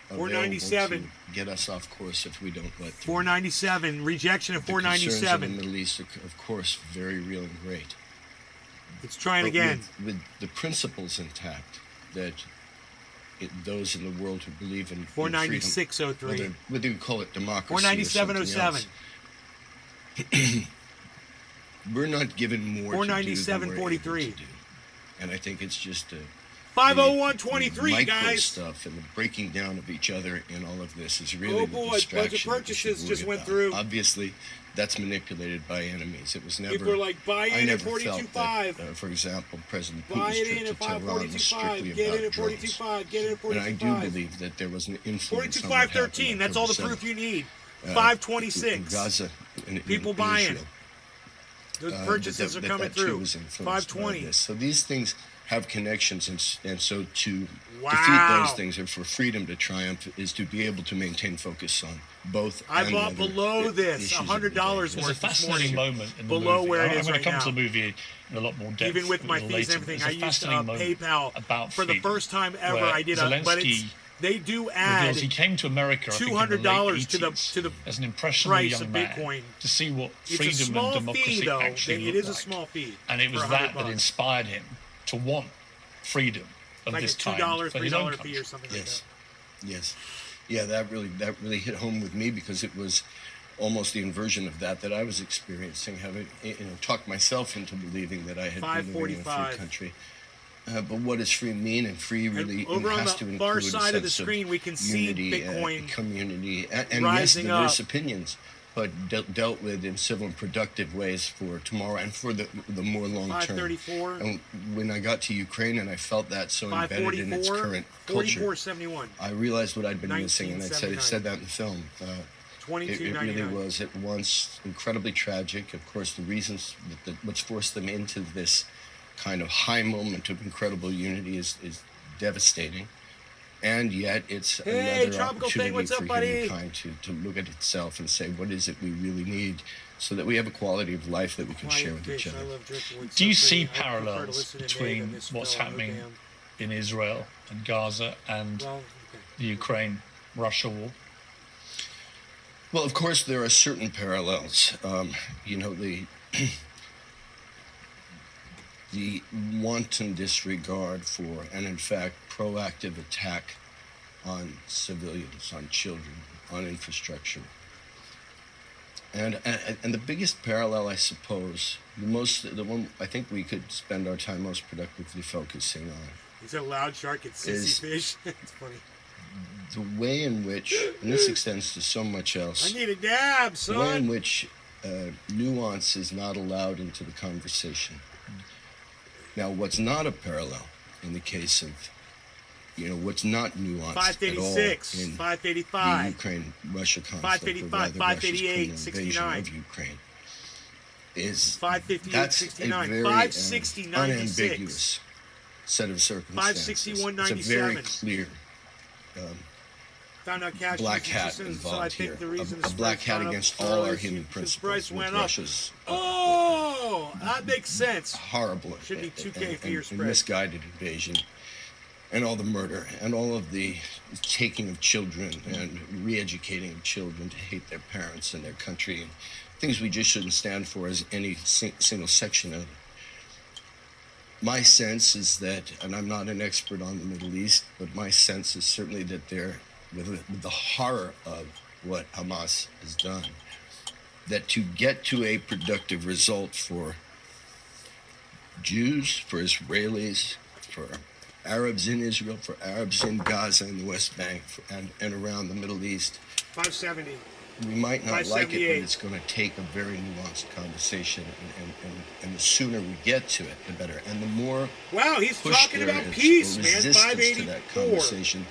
Speaker 16: available
Speaker 1: 497
Speaker 16: to get us off course if we don't let them.
Speaker 1: 497, rejection of 497.
Speaker 16: The concerns in the Middle East are, of course, very real and great.
Speaker 1: Let's try it
Speaker 16: But
Speaker 1: again.
Speaker 16: With the principles intact that those in the world who believe in
Speaker 1: 496.03.
Speaker 16: Whether you call it democracy
Speaker 1: 497.07.
Speaker 16: We're not given more
Speaker 1: 497.43.
Speaker 16: and I think it's just
Speaker 1: 501.23,
Speaker 16: micro
Speaker 1: guys.
Speaker 16: stuff and the breaking down of each other in all of this is really the
Speaker 1: boy,
Speaker 16: distraction
Speaker 1: budget
Speaker 16: that we
Speaker 1: purchases
Speaker 16: should
Speaker 1: just
Speaker 16: worry
Speaker 1: went
Speaker 16: about.
Speaker 1: through.
Speaker 16: Obviously, that's manipulated by enemies. It was never.
Speaker 1: People are like, buy
Speaker 16: I
Speaker 1: in at
Speaker 16: never felt that,
Speaker 1: 42.5.
Speaker 16: For example, President
Speaker 1: Buy
Speaker 16: Putin's
Speaker 1: it
Speaker 16: trip
Speaker 1: in
Speaker 16: to
Speaker 1: at
Speaker 16: Tehran was strictly
Speaker 1: 542.5. Get
Speaker 16: about
Speaker 1: in at
Speaker 16: drones.
Speaker 1: 42.5. Get in at 42.5.
Speaker 16: And I do believe that there was an influence on what happened
Speaker 1: 42.513.
Speaker 16: on
Speaker 1: That's all the
Speaker 16: October
Speaker 1: proof you
Speaker 16: 7th.
Speaker 1: need.
Speaker 16: In
Speaker 1: 526.
Speaker 16: Gaza,
Speaker 1: People
Speaker 16: in
Speaker 1: buying.
Speaker 16: Israel.
Speaker 1: Those purchases are coming through. 520.
Speaker 16: So these things have connections, and so to
Speaker 1: Wow.
Speaker 16: defeat those things, or for freedom to triumph, is to be able to maintain focus on both.
Speaker 1: I
Speaker 16: and
Speaker 1: bought
Speaker 16: other
Speaker 1: below this
Speaker 16: issues of the
Speaker 1: $100
Speaker 16: day.
Speaker 1: worth
Speaker 15: There's a
Speaker 1: this
Speaker 15: fascinating
Speaker 1: morning.
Speaker 15: moment in the
Speaker 1: Below
Speaker 15: movie.
Speaker 1: where it
Speaker 15: I'm
Speaker 1: is
Speaker 15: going
Speaker 1: right
Speaker 15: to come
Speaker 1: now.
Speaker 15: to the movie in a lot more depth.
Speaker 1: Even with my
Speaker 15: a little
Speaker 1: fees and
Speaker 15: later.
Speaker 1: everything,
Speaker 15: There's
Speaker 1: I
Speaker 15: a
Speaker 1: used
Speaker 15: fascinating moment
Speaker 1: PayPal
Speaker 15: about
Speaker 1: for the
Speaker 15: freedom,
Speaker 1: first time ever.
Speaker 15: where
Speaker 1: I did a, but it's,
Speaker 15: Zelensky
Speaker 1: they do add
Speaker 15: reveals he came to America, I think, in the late
Speaker 1: $200
Speaker 15: 80s,
Speaker 1: to the
Speaker 15: as an impressionable
Speaker 1: price
Speaker 15: young
Speaker 1: of
Speaker 15: man
Speaker 1: Bitcoin.
Speaker 15: to see what
Speaker 1: It's a
Speaker 15: freedom
Speaker 1: small
Speaker 15: and democracy
Speaker 1: fee, though.
Speaker 15: actually
Speaker 1: It
Speaker 15: looked
Speaker 1: is a
Speaker 15: like.
Speaker 1: small fee.
Speaker 15: And it was
Speaker 1: for
Speaker 15: that
Speaker 1: $100.
Speaker 15: that inspired him to want freedom of
Speaker 1: Like
Speaker 15: this
Speaker 1: a
Speaker 15: kind
Speaker 1: $2,
Speaker 15: for his own
Speaker 1: $3 fee
Speaker 15: country.
Speaker 1: or something like that.
Speaker 16: Yes. Yeah, that really hit home with me, because it was almost the inversion of that I was experiencing, having talked myself into believing that I had been living in a
Speaker 1: 545.
Speaker 16: free country. But what does free mean? And free really
Speaker 1: over on
Speaker 16: has
Speaker 1: the
Speaker 16: to
Speaker 1: far
Speaker 16: include
Speaker 1: side
Speaker 16: a
Speaker 1: of the
Speaker 16: sense
Speaker 1: screen, we can see
Speaker 16: unity,
Speaker 1: Bitcoin
Speaker 16: community, and yes,
Speaker 1: rising
Speaker 16: diverse
Speaker 1: up.
Speaker 16: opinions, but dealt with in civil and productive ways for tomorrow and for the more long term.
Speaker 1: 534.
Speaker 16: And when I got to Ukraine and I felt that so embedded in its
Speaker 1: 544.
Speaker 16: current culture,
Speaker 1: 44.71.
Speaker 16: I realized what I'd been missing, and I
Speaker 1: 1979.
Speaker 16: said that in the film. It really
Speaker 1: 22.99.
Speaker 16: was at once incredibly tragic. Of course, the reasons what's forced them into this kind of high moment of incredible unity is devastating, and yet it's
Speaker 1: Hey,
Speaker 16: another
Speaker 1: Tropical Thing,
Speaker 16: opportunity
Speaker 1: what's up,
Speaker 16: for
Speaker 1: buddy?
Speaker 16: humankind to look at itself and say, what is it we really need, so that we have a quality of life that we can share with each other.
Speaker 15: Do you see parallels between what's happening in Israel and Gaza and the Ukraine-Russia war?
Speaker 16: Well, of course, there are certain parallels. The wanton disregard for, and in fact, proactive attack on civilians, on children, on infrastructure. And the biggest parallel, I suppose, the one I think we could spend our time most productively focusing on.
Speaker 1: He's a loud shark at sissy fish. It's funny.
Speaker 16: The way in which, and this extends to so much else.
Speaker 1: I need a dab, son.
Speaker 16: The way in which nuance is not allowed into the conversation. Now, what's not a parallel in the case of, what's not nuanced
Speaker 1: 586,
Speaker 16: at all in
Speaker 1: 585,
Speaker 16: the Ukraine-Russia conflict,
Speaker 1: 585, 588, 69,
Speaker 16: of Ukraine, is
Speaker 1: 558,
Speaker 16: that's
Speaker 1: 69,
Speaker 16: a very
Speaker 1: 560, 96,
Speaker 16: unambiguous set of circumstances.
Speaker 1: 561, 97.
Speaker 16: It's a very clear
Speaker 1: found out cash
Speaker 16: black hat involved here. A black hat against all our human principles. With Russia's
Speaker 1: that makes sense.
Speaker 16: Horrible.
Speaker 1: Should be 2K for your spread.
Speaker 16: Misguided invasion, and all the murder, and all of the taking of children and re-educating of children to hate their parents and their country, and things we just shouldn't stand for as any single section of it. My sense is that, and I'm not an expert on the Middle East, but my sense is certainly that with the horror of what Hamas has done, that to get to a productive result for Jews, for Israelis, for Arabs in Israel, for Arabs in Gaza and the West Bank, and around the Middle East,
Speaker 1: 570.
Speaker 16: We might not like it, but it's going to take a very nuanced conversation, and the sooner we get to it, the better. And the more
Speaker 1: he's
Speaker 16: push
Speaker 1: talking
Speaker 16: there
Speaker 1: about
Speaker 16: is
Speaker 1: peace,
Speaker 16: or
Speaker 1: man.
Speaker 16: resistance
Speaker 1: 584.
Speaker 16: to that conversation,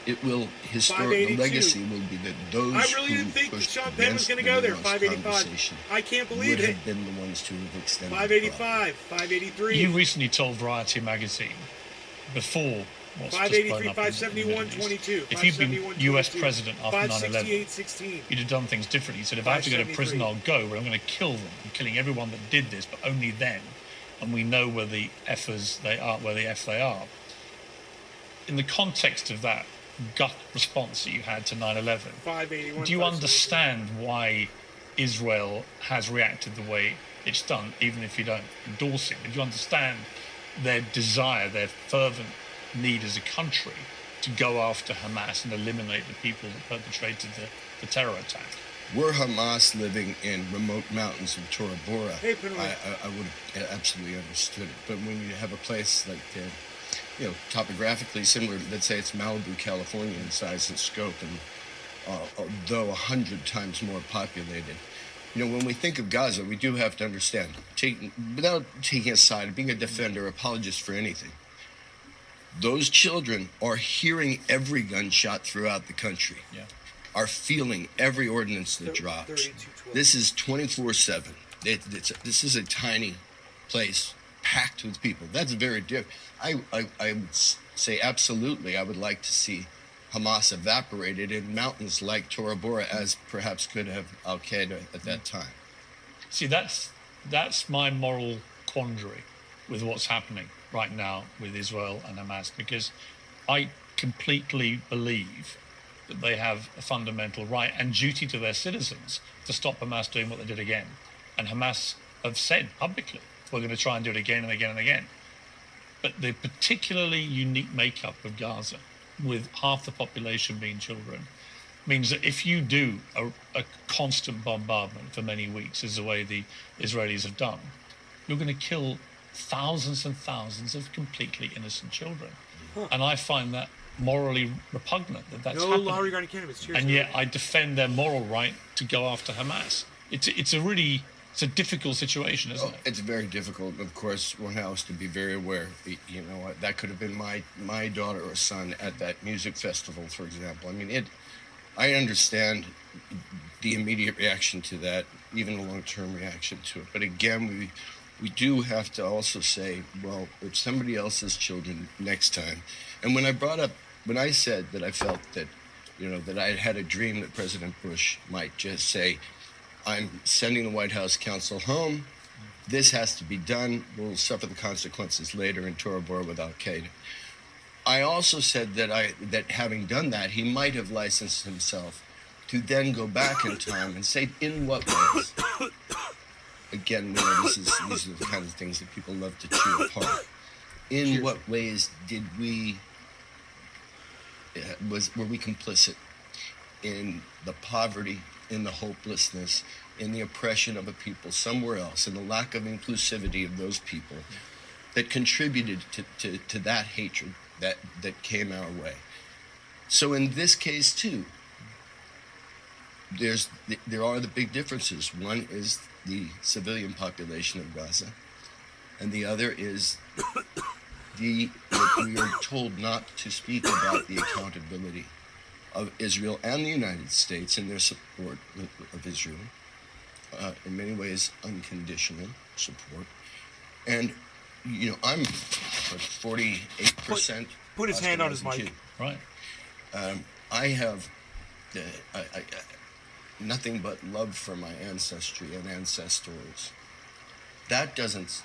Speaker 16: it will the legacy will be that those
Speaker 1: I really
Speaker 16: who
Speaker 1: didn't think
Speaker 16: pushed
Speaker 1: Sean Penn was going to go there. 585. I can't believe
Speaker 16: would
Speaker 1: it.
Speaker 16: have been the ones to have extended.
Speaker 1: 585, 583.
Speaker 15: You recently told Variety magazine before.
Speaker 1: 583, 571, 22.
Speaker 15: If you'd been US president after
Speaker 1: 568, 16.
Speaker 15: you'd have done things differently. He said, if I have to go to prison, I'll go, but I'm going to kill them. I'm killing everyone that did this, but only then. And we know where the F's they are, where the F they are. In the context of that gut response that you had to 9/11, do you understand why Israel has reacted the way it's done, even if you don't endorse it? Do you understand their desire, their fervent need as a country to go after Hamas and eliminate the people that perpetrated the terror attack?
Speaker 16: Were Hamas living in remote mountains of Tora Bora,
Speaker 1: I
Speaker 16: would have absolutely understood it. But when you have a place like, topographically similar, let's say it's Malibu, California in size and scope, and though 100 times more populated, when we think of Gaza, we do have to understand, without taking a side, being a defender, apologist for anything, those children are hearing every gunshot throughout the country, are feeling every ordinance that drops. This is 24/7. This is a tiny place packed with people. That's very different. I would say absolutely I would like to see Hamas evaporated in mountains like Tora Bora, as perhaps could have Al-Qaeda at that time.
Speaker 15: See, that's my moral quandary with what's happening right now with Israel and Hamas, because I completely believe that they have a fundamental right and duty to their citizens to stop Hamas doing what they did again. And Hamas have said publicly, we're going to try and do it again and again and again. But the particularly unique makeup of Gaza, with half the population being children, means that if you do a constant bombardment for many weeks, as the way the Israelis have done, you're going to kill thousands and thousands of completely innocent children. And I find that morally repugnant that's happening.
Speaker 1: Law regarding cannabis. Cheers.
Speaker 15: And yet I defend their moral right to go after Hamas. It's a difficult situation, isn't it?
Speaker 16: It's very difficult. Of course, one has to be very aware. That could have been my daughter or son at that music festival, for example. I understand the immediate reaction to that, even the long-term reaction to it. But again, we do have to also say, well, it's somebody else's children next time. And when I said that I felt that, that I had a dream that President Bush might just say, I'm sending the White House counsel home. This has to be done. We'll suffer the consequences later in Tora Bora with Al-Qaeda. I also said that having done that, he might have licensed himself to then go back in time and say, in what ways? Again, these are the kind of things that people love to chew apart. In what ways did were we complicit? in the poverty, in the hopelessness, in the oppression of a people somewhere else, in the lack of inclusivity of those people that contributed to that hatred that came our way. So in this case too, there are the big differences. One is the civilian population of Gaza, and the other is that we are told not to speak about the accountability of Israel and the United States in their support of Israel, in many ways unconditional support. And I'm 48%.
Speaker 1: Put his hand on his mic.
Speaker 15: Right.
Speaker 16: I have nothing but love for my ancestry and ancestors. That doesn't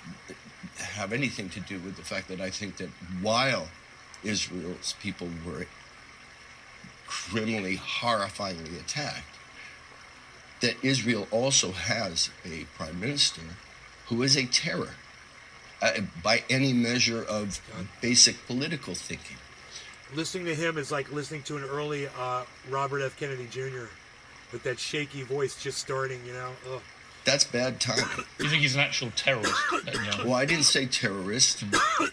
Speaker 16: have anything to do with the fact that I think that while Israel's people were criminally, horrifyingly attacked, that Israel also has a prime minister who is a terror by any measure of basic political thinking.
Speaker 1: Listening to him is like listening to an early Robert F. Kennedy Jr. with that shaky voice just starting, Ugh.
Speaker 16: That's bad timing.
Speaker 15: You think he's an actual terrorist?
Speaker 16: Well, I didn't say terrorist.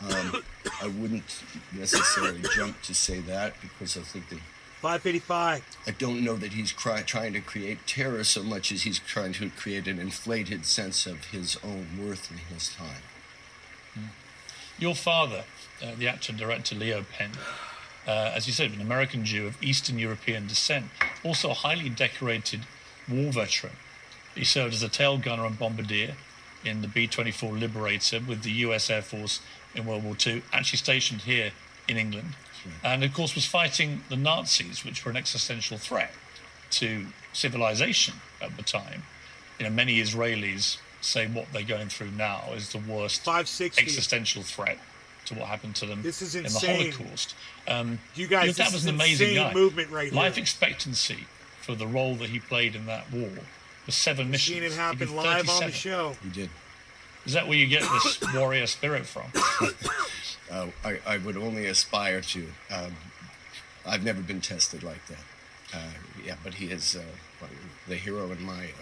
Speaker 16: I wouldn't necessarily jump to say that because I think that
Speaker 1: 585.
Speaker 16: I don't know that he's trying to create terror so much as he's trying to create an inflated sense of his own worth in his time.
Speaker 15: Your father, the actor and director Leo Penn, as you said, an American Jew of Eastern European descent, also a highly decorated war veteran. He served as a tail gunner and bombardier in the B-24 Liberator with the US Air Force in World War II, actually stationed here in England. And of course was fighting the Nazis, which were an existential threat to civilization at the time. Many Israelis say what they're going through now is the worst existential threat to what happened to them
Speaker 1: This is
Speaker 15: in the
Speaker 1: insane.
Speaker 15: Holocaust.
Speaker 1: You guys,
Speaker 15: that
Speaker 1: this
Speaker 15: was
Speaker 1: is
Speaker 15: an amazing
Speaker 1: insane
Speaker 15: guy.
Speaker 1: movement right
Speaker 15: Life
Speaker 1: here.
Speaker 15: expectancy for the role that he played in that war was 7 missions.
Speaker 1: Seen it
Speaker 15: He
Speaker 1: happen
Speaker 15: did
Speaker 1: live on the
Speaker 15: 37.
Speaker 1: show.
Speaker 16: He did.
Speaker 15: Is that where you get this warrior spirit from?
Speaker 16: I would only aspire to. I've never been tested like that. But he is the hero in my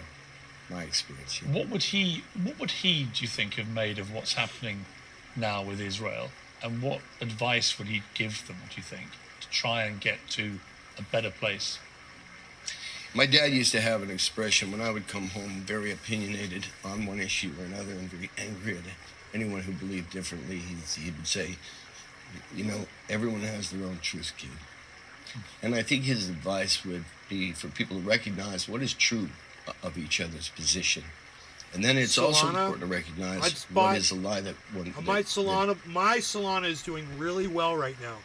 Speaker 16: experience. Yeah.
Speaker 15: What would he, do you think, have made of what's happening now with Israel? And what advice would he give them, do you think, to try and get to a better place?
Speaker 16: My dad used to have an expression when I would come home very opinionated on one issue or another and very angry at anyone who believed differently. He would say, everyone has their own truth, kid. And I think his advice would be for people to recognize what is true of each other's position. And then it's also important to recognize what is a lie that one...
Speaker 1: My Solana is doing really well right now.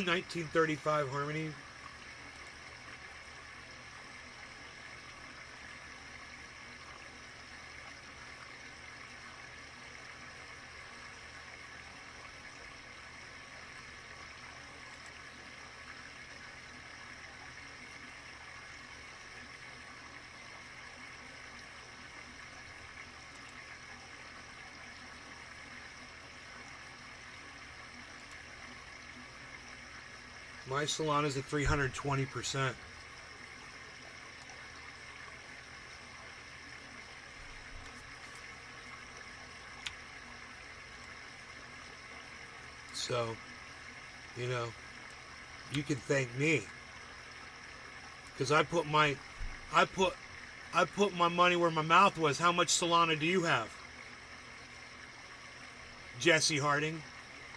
Speaker 1: 1935 Harmony. My Solana's at 320%. So, you can thank me, because I put my money where my mouth was. How much Solana do you have, Jesse Harding?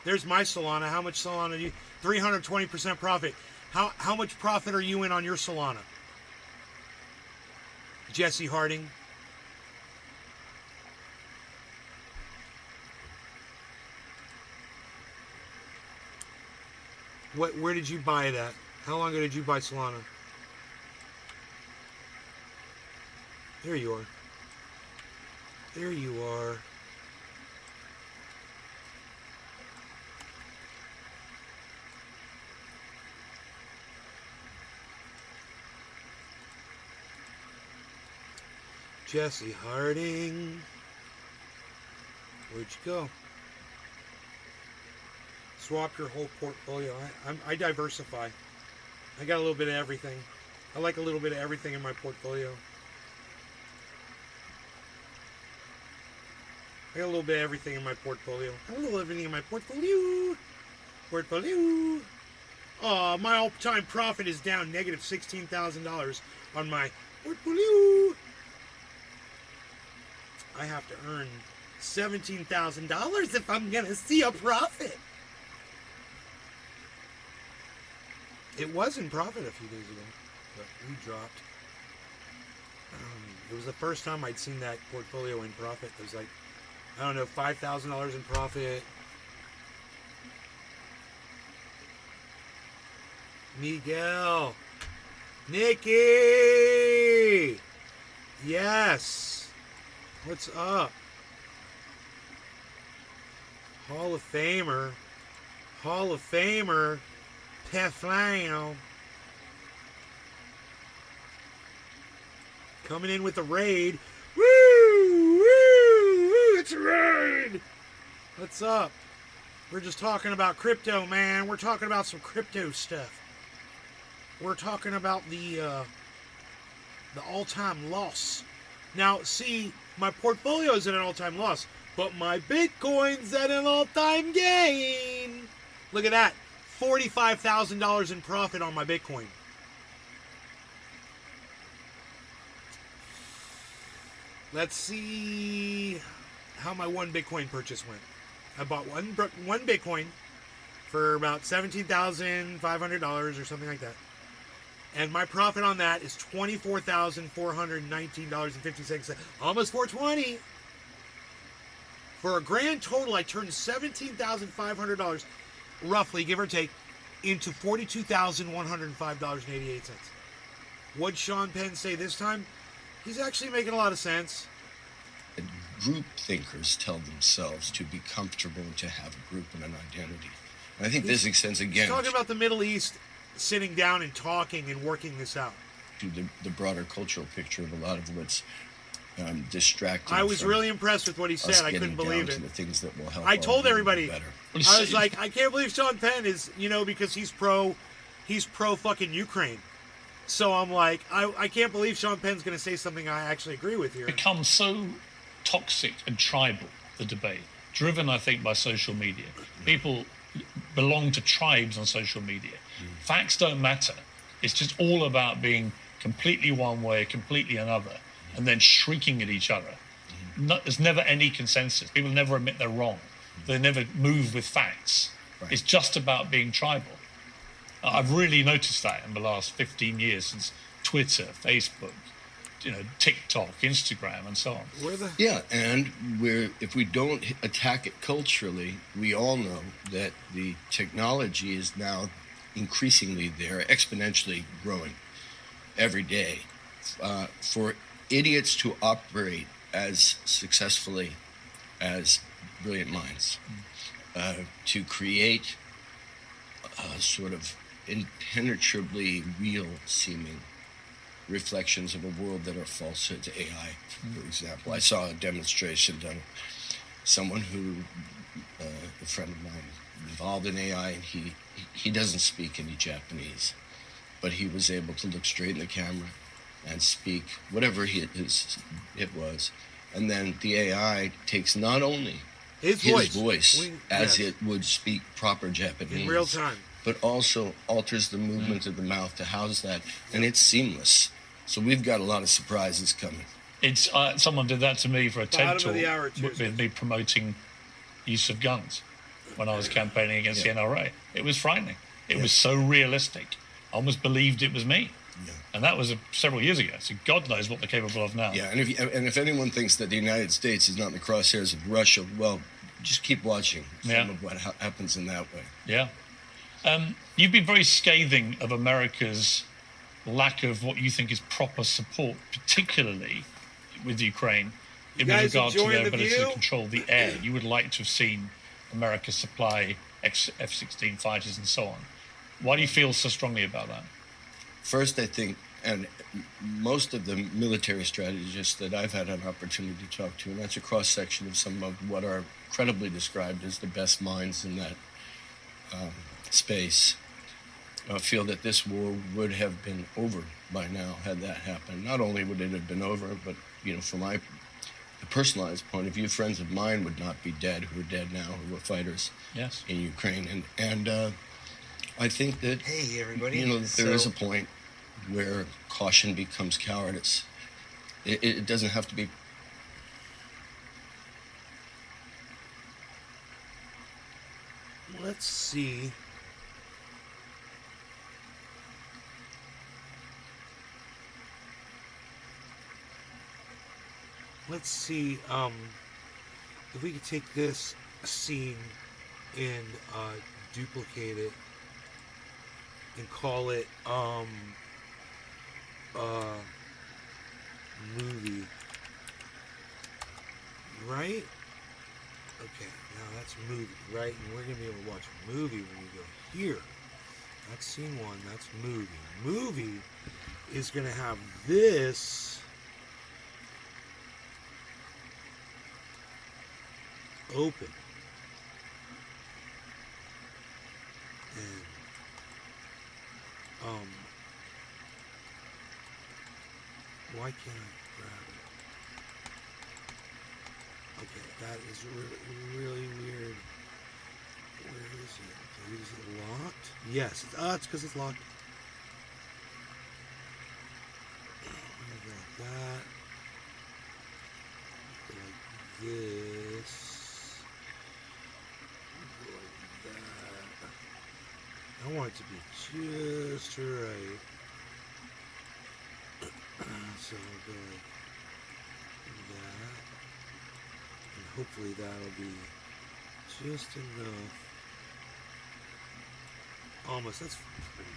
Speaker 1: There's my Solana. How much Solana do you? 320% profit. How much profit are you in on your Solana, Jesse Harding? Where did you buy it at? How long ago did you buy Solana? There you are. There you are. Jesse Harding. Where'd you go? Swap your whole portfolio. I diversify. I got a little bit of everything. I like a little bit of everything in my portfolio. I got a little bit of everything in my portfolio. I got a little everything in my portfolio. Portfolio. Oh, my all-time profit is down negative $16,000 on my portfolio. I have to earn $17,000 if I'm gonna see a profit. It was in profit a few days ago, but we dropped. It was the first time I'd seen that portfolio in profit. It was like, I don't know, $5,000 in profit. Miguel. Nikki. Yes. What's up? Hall of Famer. Hall of Famer. Teflon. Coming in with a raid. Woo! Woo! Woo! It's a raid! What's up? We're just talking about crypto, man. We're talking about some crypto stuff. We're talking about the all-time loss. Now, see, my portfolio is at an all-time loss, but my Bitcoin's at an all-time gain. Look at that. $45,000 in profit on my Bitcoin. Let's see how my one Bitcoin purchase went. I bought one Bitcoin for about $17,500 or something like that. And my profit on that is $24,419.56. Almost $420. For a grand total, I turned $17,500, roughly, give or take, into $42,105.88. What'd Sean Penn say this time? He's actually making a lot of sense.
Speaker 16: Group thinkers tell themselves to be comfortable and to have a group and an identity. And I think this extends again.
Speaker 1: He's talking about the Middle East sitting down and talking and working this out.
Speaker 16: To the broader cultural picture of a lot of what's distracting.
Speaker 1: I was really impressed with what he said. I couldn't believe it.
Speaker 16: The things that will help.
Speaker 1: I told everybody.
Speaker 16: Better.
Speaker 1: I was like, I can't believe Sean Penn is, because he's pro fucking Ukraine. So I'm like, I can't believe Sean Penn's going to say something I actually agree with here.
Speaker 15: Become so toxic and tribal, the debate, driven, I think, by social media. People belong to tribes on social media. Facts don't matter. It's just all about being completely one way, completely another, and then shrieking at each other. There's never any consensus. People never admit they're wrong. They never move with facts. Right. It's just about being tribal. I've really noticed that in the last 15 years since Twitter, Facebook, TikTok, Instagram, and so on.
Speaker 16: Yeah, and if we don't attack it culturally, we all know that the technology is now increasingly there, exponentially growing every day. For idiots to operate as successfully as brilliant minds, to create sort of impenetrably real-seeming reflections of a world that are falsehoods. AI, for example. I saw a demonstration done. Someone who, a friend of mine, involved in AI, and he doesn't speak any Japanese, but he was able to look straight in the camera and speak whatever it was, and then the AI takes not only his voice as it would speak proper Japanese
Speaker 1: in real time,
Speaker 16: but also alters the movement of the mouth to house that, and it's seamless. So we've got a lot of surprises coming.
Speaker 15: It's someone did that to me for a TED talk with me promoting use of guns when I was campaigning against the NRA. It was frightening. It was so realistic. I almost believed it was me. Yeah. And that was several years ago. So God knows what they're capable of now.
Speaker 16: Yeah, and if anyone thinks that the United States is not in the crosshairs of Russia, well, just keep watching some of what happens in that way.
Speaker 15: Yeah. You've been very scathing of America's lack of what you think is proper support, particularly with Ukraine, in regard to their ability to control the air. You would like to have seen America supply F-16 fighters and so on. Why do you feel so strongly about that?
Speaker 16: First, I think and most of the military strategists that I've had an opportunity to talk to, and that's a cross-section of some of what are credibly described as the best minds in that space, feel that this war would have been over by now had that happened. Not only would it have been over, but, you know, from my personalized point of view, friends of mine would not be dead who are dead now, who were fighters in Ukraine. And I think that,
Speaker 1: hey, everybody.
Speaker 16: You know, there is a point where caution becomes cowardice. It doesn't have to be.
Speaker 1: Let's see. Let's see if we could take this scene and duplicate it and call it movie, right? Okay, now that's movie, right? And we're gonna be able to watch a movie when we go here. That's scene one, that's movie. Movie is gonna have this open. And why can't I grab it? Okay, that is really weird. Where is it? Is it locked? Yes. It's because it's locked. Like that. Like this. Like that. I want it to be just right. So I'll go like that. And hopefully that'll be just enough. Almost. That's pretty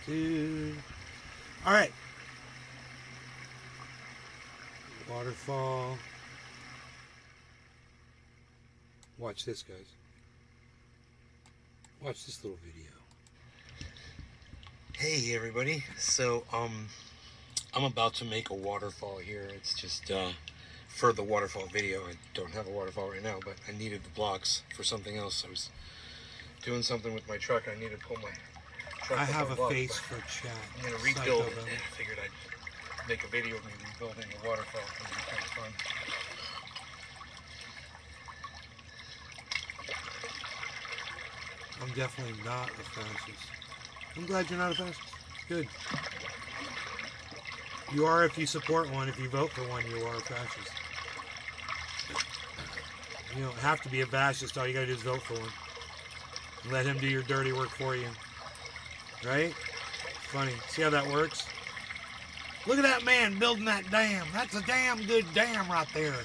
Speaker 1: good, dude. Alright. Waterfall. Watch this, guys. Watch this little video. Hey everybody. So I'm about to make a waterfall here. It's just for the waterfall video. I don't have a waterfall right now, but I needed the blocks for something else. I was doing something with my truck. I needed to pull my truck. I have a face for chat. I'm gonna rebuild it. I figured I'd make a video of me rebuilding the waterfall. It would be kind of fun. I'm definitely not a fascist. I'm glad you're not a fascist. Good. You are if you support one. If you vote for one, you are a fascist. You don't have to be a fascist. All you gotta do is vote for one. Let him do your dirty work for you. Right? Funny. See how that works? Look at that man building that dam. That's a damn good dam right there.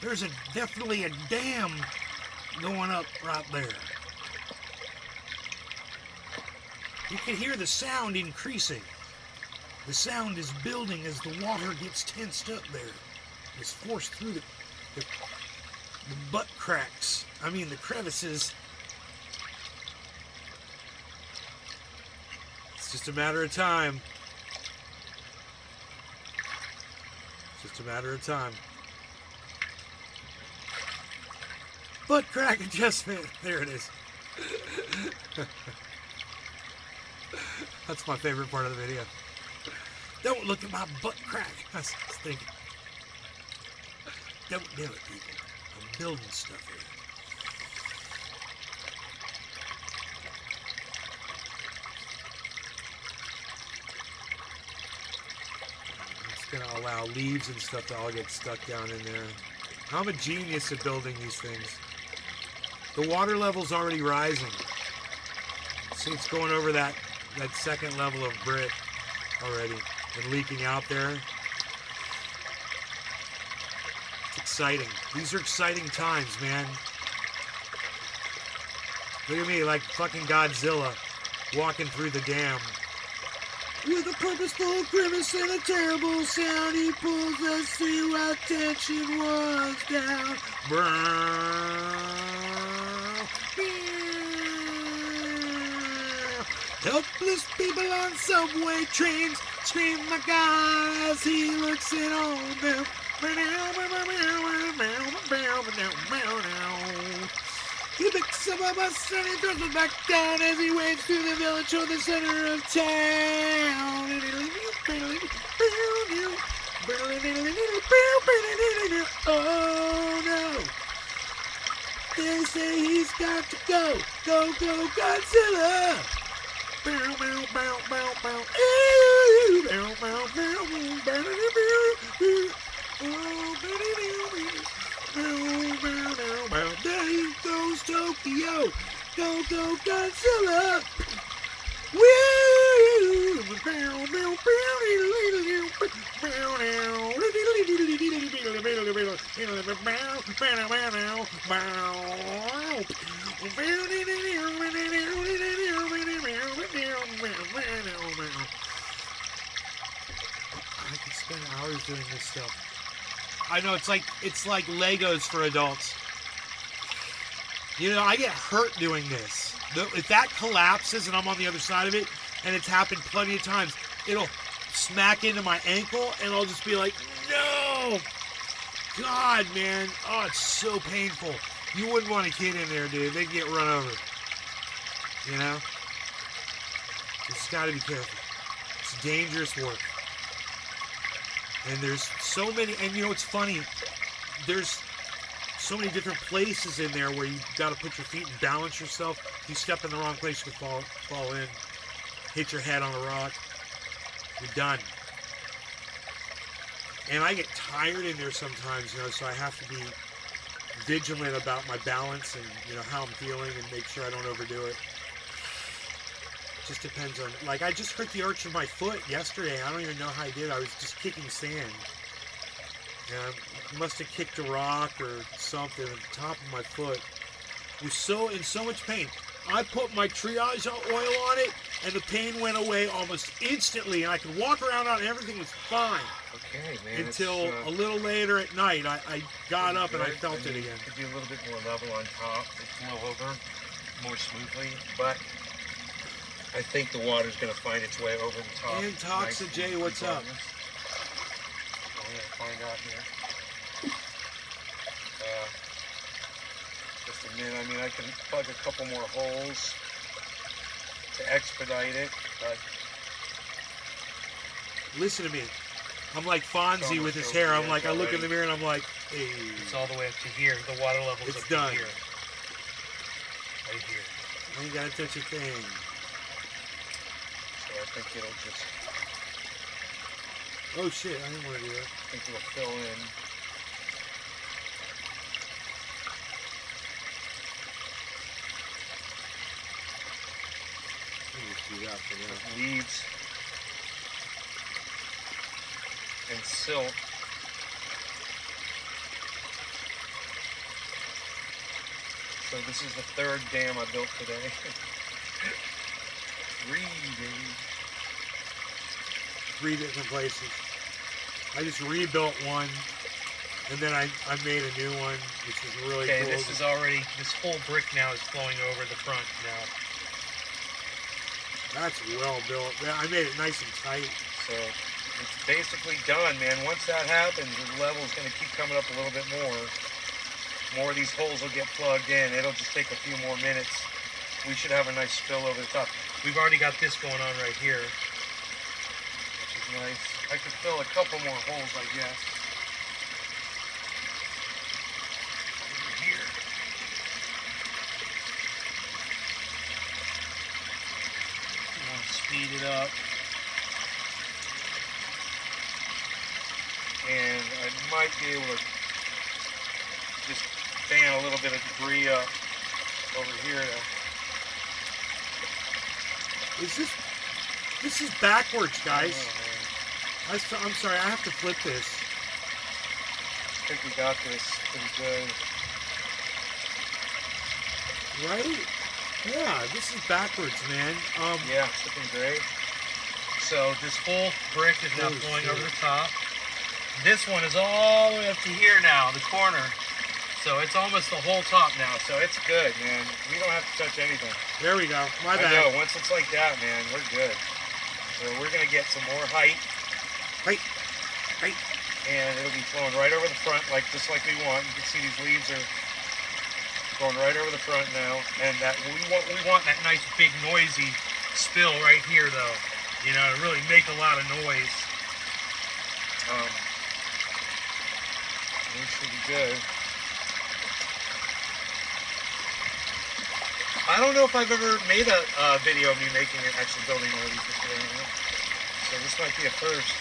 Speaker 1: There's definitely a dam going up right there. You can hear the sound increasing. The sound is building as the water gets tensed up there. It's forced through the butt cracks. I mean the crevices. It's just a matter of time. It's just a matter of time. Butt crack adjustment. There it is. That's my favorite part of the video. Don't look at my butt crack. I was thinking. Don't do it, people. I'm building stuff here. It's going to allow leaves and stuff to all get stuck down in there. I'm a genius at building these things. The water level's already rising. See, it's going over that second level of brick already and leaking out there. It's exciting. These are exciting times, man. Look at me, like fucking Godzilla walking through the dam. With a purposeful grimace and a terrible sound, he pulls us to our tension was down. Helpless people on subway trains Scream my God as he looks it on them. He picks up a bus and he throws it back down as he waves through the village to the center of town. Oh no! They say he's got to go. Go, go, Godzilla! Bow, bow, bow, bow, bow. Ooh, bow, bow, bow, bow, bow. There he goes, Tokyo. Go, go, Godzilla. Woo! Bow, bow, I could spend hours doing this stuff. I know it's like Legos for adults. You know, I get hurt doing this. If that collapses and I'm on the other side of it, and it's happened plenty of times, it'll smack into my ankle and I'll just be like, no! God, man. Oh, it's so painful. You wouldn't want a kid in there, dude. They'd get run over. You know? You just gotta be careful. It's dangerous work. And there's so many, and you know what's funny? There's so many different places in there where you gotta put your feet and balance yourself. If you step in the wrong place, you could fall in, hit your head on a rock. You're done. And I get tired in there sometimes, you know, so I have to be vigilant about my balance and, you know, how I'm feeling and make sure I don't overdo it. Just depends on, like, I just hurt the arch of my foot yesterday. I don't even know how I did. I was just kicking sand. And I must have kicked a rock or something at the top of my foot. I was in so much pain. I put my triage oil on it, and the pain went away almost instantly, and I could walk around on it, and everything was fine.
Speaker 17: Okay, man.
Speaker 1: Until a little later at night, I got up and I felt it again.
Speaker 17: Could be a little bit more level on top. It flow over more smoothly, but I think the water's going to find its way over the top.
Speaker 1: And Toxa J, what's up?
Speaker 17: I'm going to find out here. Just a minute. I mean, I can plug a couple more holes to expedite it, but...
Speaker 1: Listen to me. I'm like Fonzie with his hair. I'm like, I look in the mirror and I'm like, hey.
Speaker 17: It's all the way up to here. The water level's
Speaker 1: it's
Speaker 17: up
Speaker 1: done.
Speaker 17: to here. Right here.
Speaker 1: I ain't got to touch a thing.
Speaker 17: So I think it'll just...
Speaker 1: Oh shit, I didn't want to do that.
Speaker 17: I think it'll fill in.
Speaker 1: Do that for now.
Speaker 17: Leaves and silt. So this is the third dam I built today. 3 days.
Speaker 1: 3 different places. I just rebuilt one, and then I made a new one, which is really cool.
Speaker 17: Okay, this is already, this whole brick now is flowing over the front now.
Speaker 1: That's well built. I made it nice and tight.
Speaker 17: So it's basically done, man. Once that happens, the level's going to keep coming up a little bit more. More of these holes will get plugged in. It'll just take a few more minutes. We should have a nice spill over the top. We've already got this going on right here, which is nice. I could fill a couple more holes, I guess. Over here. Speed it up, and I might be able to just fan a little bit of debris up over here.
Speaker 1: This is backwards, guys. I'm sorry, I have to flip this.
Speaker 17: I think we got this pretty good.
Speaker 1: Right? Yeah, this is backwards, man.
Speaker 17: Yeah, it's looking great. So this whole brick is now flowing over the top. This one is all the way up to here now, the corner. So it's almost the whole top now. So it's good, man. We don't have to touch anything.
Speaker 1: There we go. My bad.
Speaker 17: I know. Once it's like that, man, we're good. So we're going to get some more height.
Speaker 1: Right.
Speaker 17: And it'll be flowing right over the front, just like we want. You can see these leaves are going right over the front now. And that we want that nice big noisy spill right here, though. You know, to really make a lot of noise. It should be good. I don't know if I've ever made a video of me actually building one of these before. So this might be a first.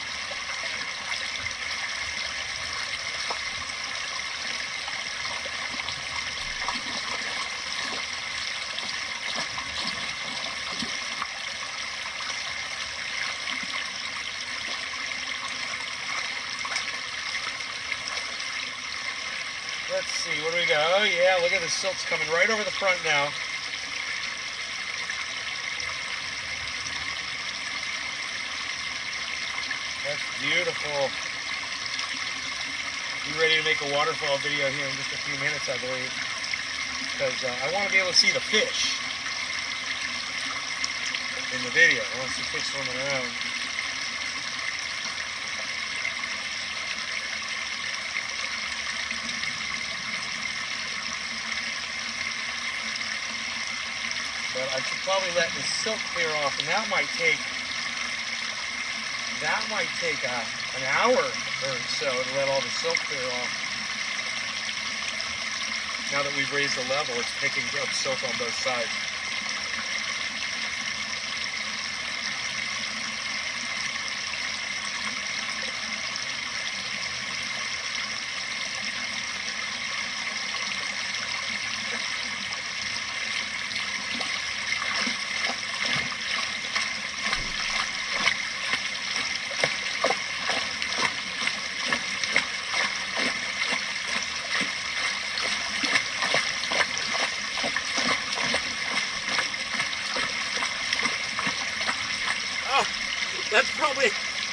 Speaker 17: Let's see, what do we got? Oh yeah, look at the silt's coming right over the front now. That's beautiful. Be ready to make a waterfall video here in just a few minutes, I believe. Because I want to be able to see the fish in the video. I want to see fish swimming around. But I should probably let the silk clear off, and that might take an hour or so to let all the silk clear off. Now that we've raised the level, it's picking up silk on both sides.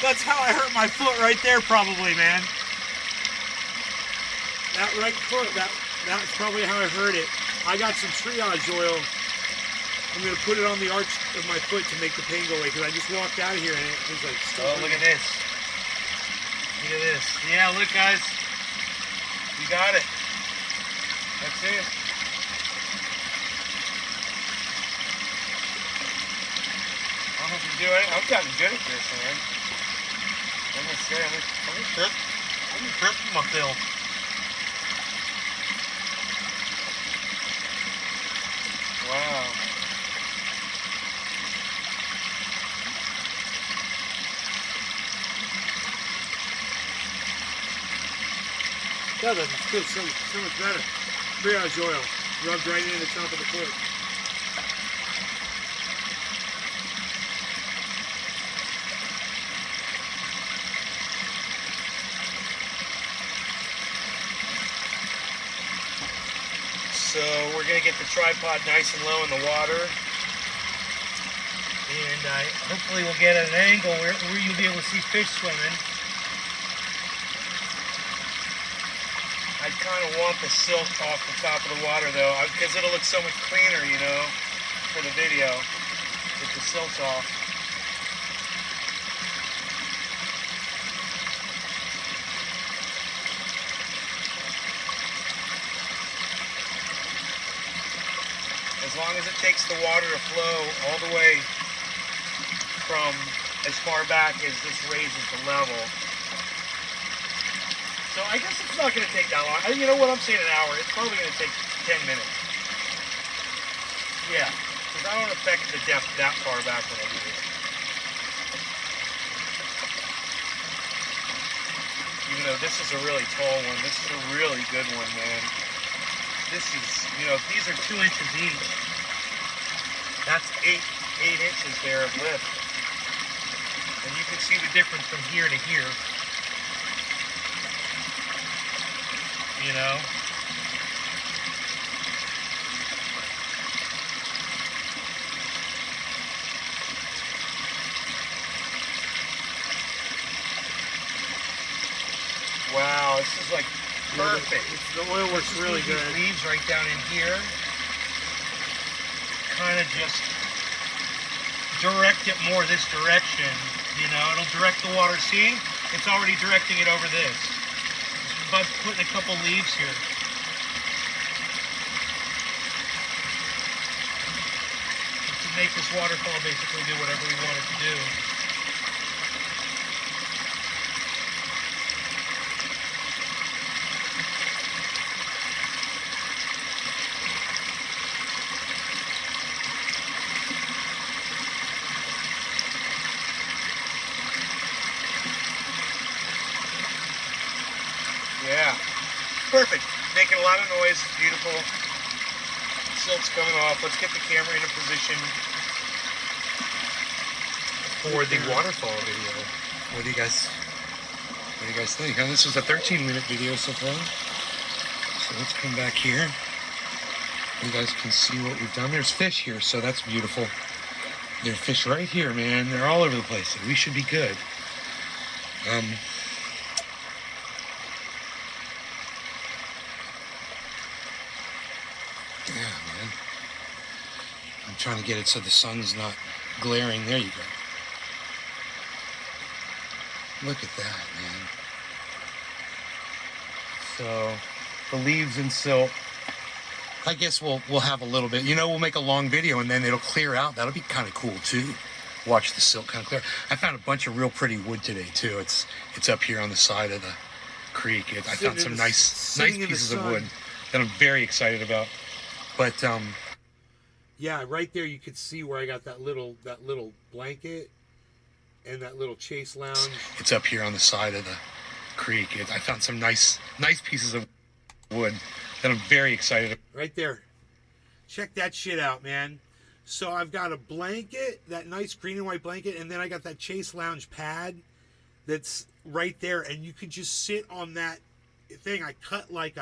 Speaker 1: That's how I hurt my foot right there, probably, man. That right foot, that's probably how I hurt it. I got some triage oil. I'm going to put it on the arch of my foot to make the pain go away, because I just walked out of here and it was like still
Speaker 17: hurting. Look at this. Look at this. Yeah, look, guys. We got it. That's it. I don't know if you do it. I've gotten good at this, man. I'm gonna say, I'm gonna trip myself. Wow.
Speaker 1: Yeah, that feels so much better. Triage oil rubbed right into the top of the foot.
Speaker 17: So we're going to get the tripod nice and low in the water. And hopefully we'll get an angle where you'll be able to see fish swimming. I kind of want the silk off the top of the water though, because it'll look so much cleaner, you know, for the video with the silk off. As long as it takes the water to flow all the way from as far back as this raises the level. So I guess it's not going to take that long. You know what, I'm saying an hour. It's probably going to take 10 minutes. Yeah, because I don't affect the depth that far back when I do this. Even though this is a really tall one, this is a really good one, man. This is, you know, if these are 2 inches each, that's 8 inches there of lift. And you can see the difference from here to here. You know? Wow, this is like perfect.
Speaker 1: The oil works really good.
Speaker 17: Leaves right down in here. Kind of just
Speaker 1: direct it more this direction. You know, it'll direct the water. See? It's already directing it over this. Just by putting a couple leaves here. To make this waterfall basically do whatever we want it to do.
Speaker 17: Yeah, perfect. Making a lot of noise. Beautiful. Silt's coming off. Let's get the camera in a position for the waterfall video. What do you guys think? This was a 13-minute video so far. So let's come back here. You guys can see what we've done. There's fish here, so that's beautiful. There are fish right here, man. They're all over the place. So we should be good. Yeah, man. I'm trying to get it so the sun's not glaring. There you go. Look at that, man. So, the leaves and silt. I guess we'll have a little bit. You know, we'll make a long video and then it'll clear out. That'll be kind of cool too. Watch the silt kind of clear. I found a bunch of real pretty wood today too. It's up here on the side of the creek. I found some nice pieces of wood that I'm very excited about. But yeah, right there you could see where I got that little blanket and that little chase lounge. It's up here on the side of the creek. I found some nice pieces of wood that I'm very excited about. Right there. Check that shit out, man. So I've got a blanket, that nice green and white blanket, and then I got that chase lounge pad that's right there, and you could just sit on that thing. I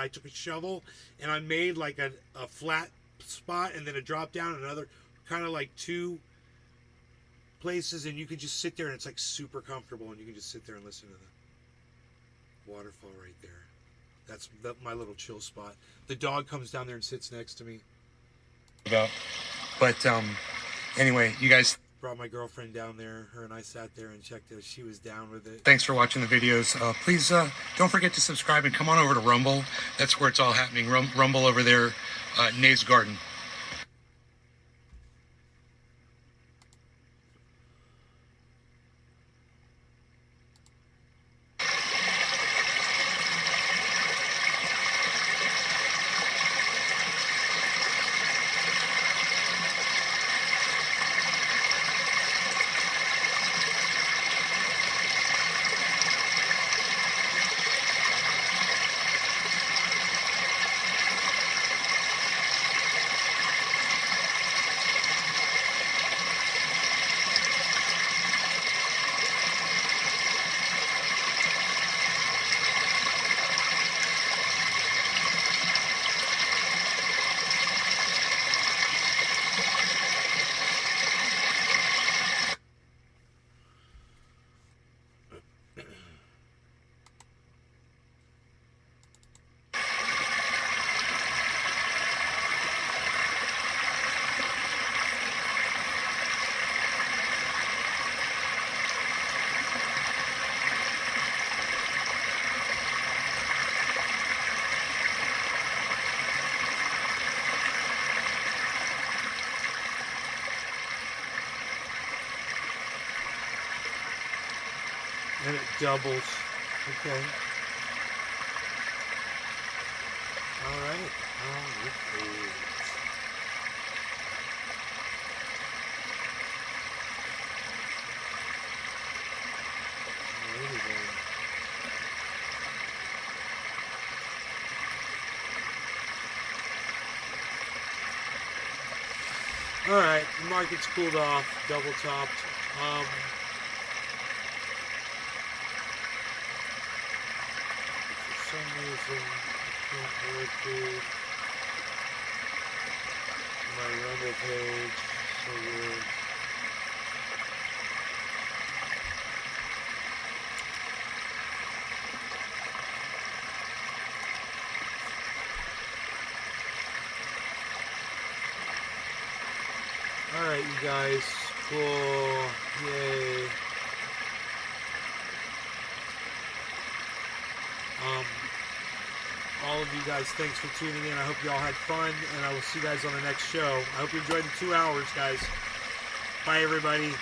Speaker 17: took a shovel and I made like a flat spot and then a drop down and another kind of like two places, and you can just sit there and it's like super comfortable, and you can just sit there and listen to the waterfall right there. That's my little chill spot. The dog comes down there and sits next to me. But anyway, you guys brought my girlfriend down there. Her and I sat there and checked it. She was down with it. Thanks for watching the videos. Please don't forget to subscribe and come on over to Rumble. That's where it's all happening. Rumble over there, Nay's Garden. And it doubles. Okay. All right. All right, the market's cooled off, double topped. For some reason, I can't go to my Rumble page, so weird. Alright, you guys.
Speaker 1: Cool. Yay. All of you guys, thanks for tuning in. I hope you all had fun, and I will see you guys on the next show. I hope you enjoyed the 2 hours, guys. Bye, everybody.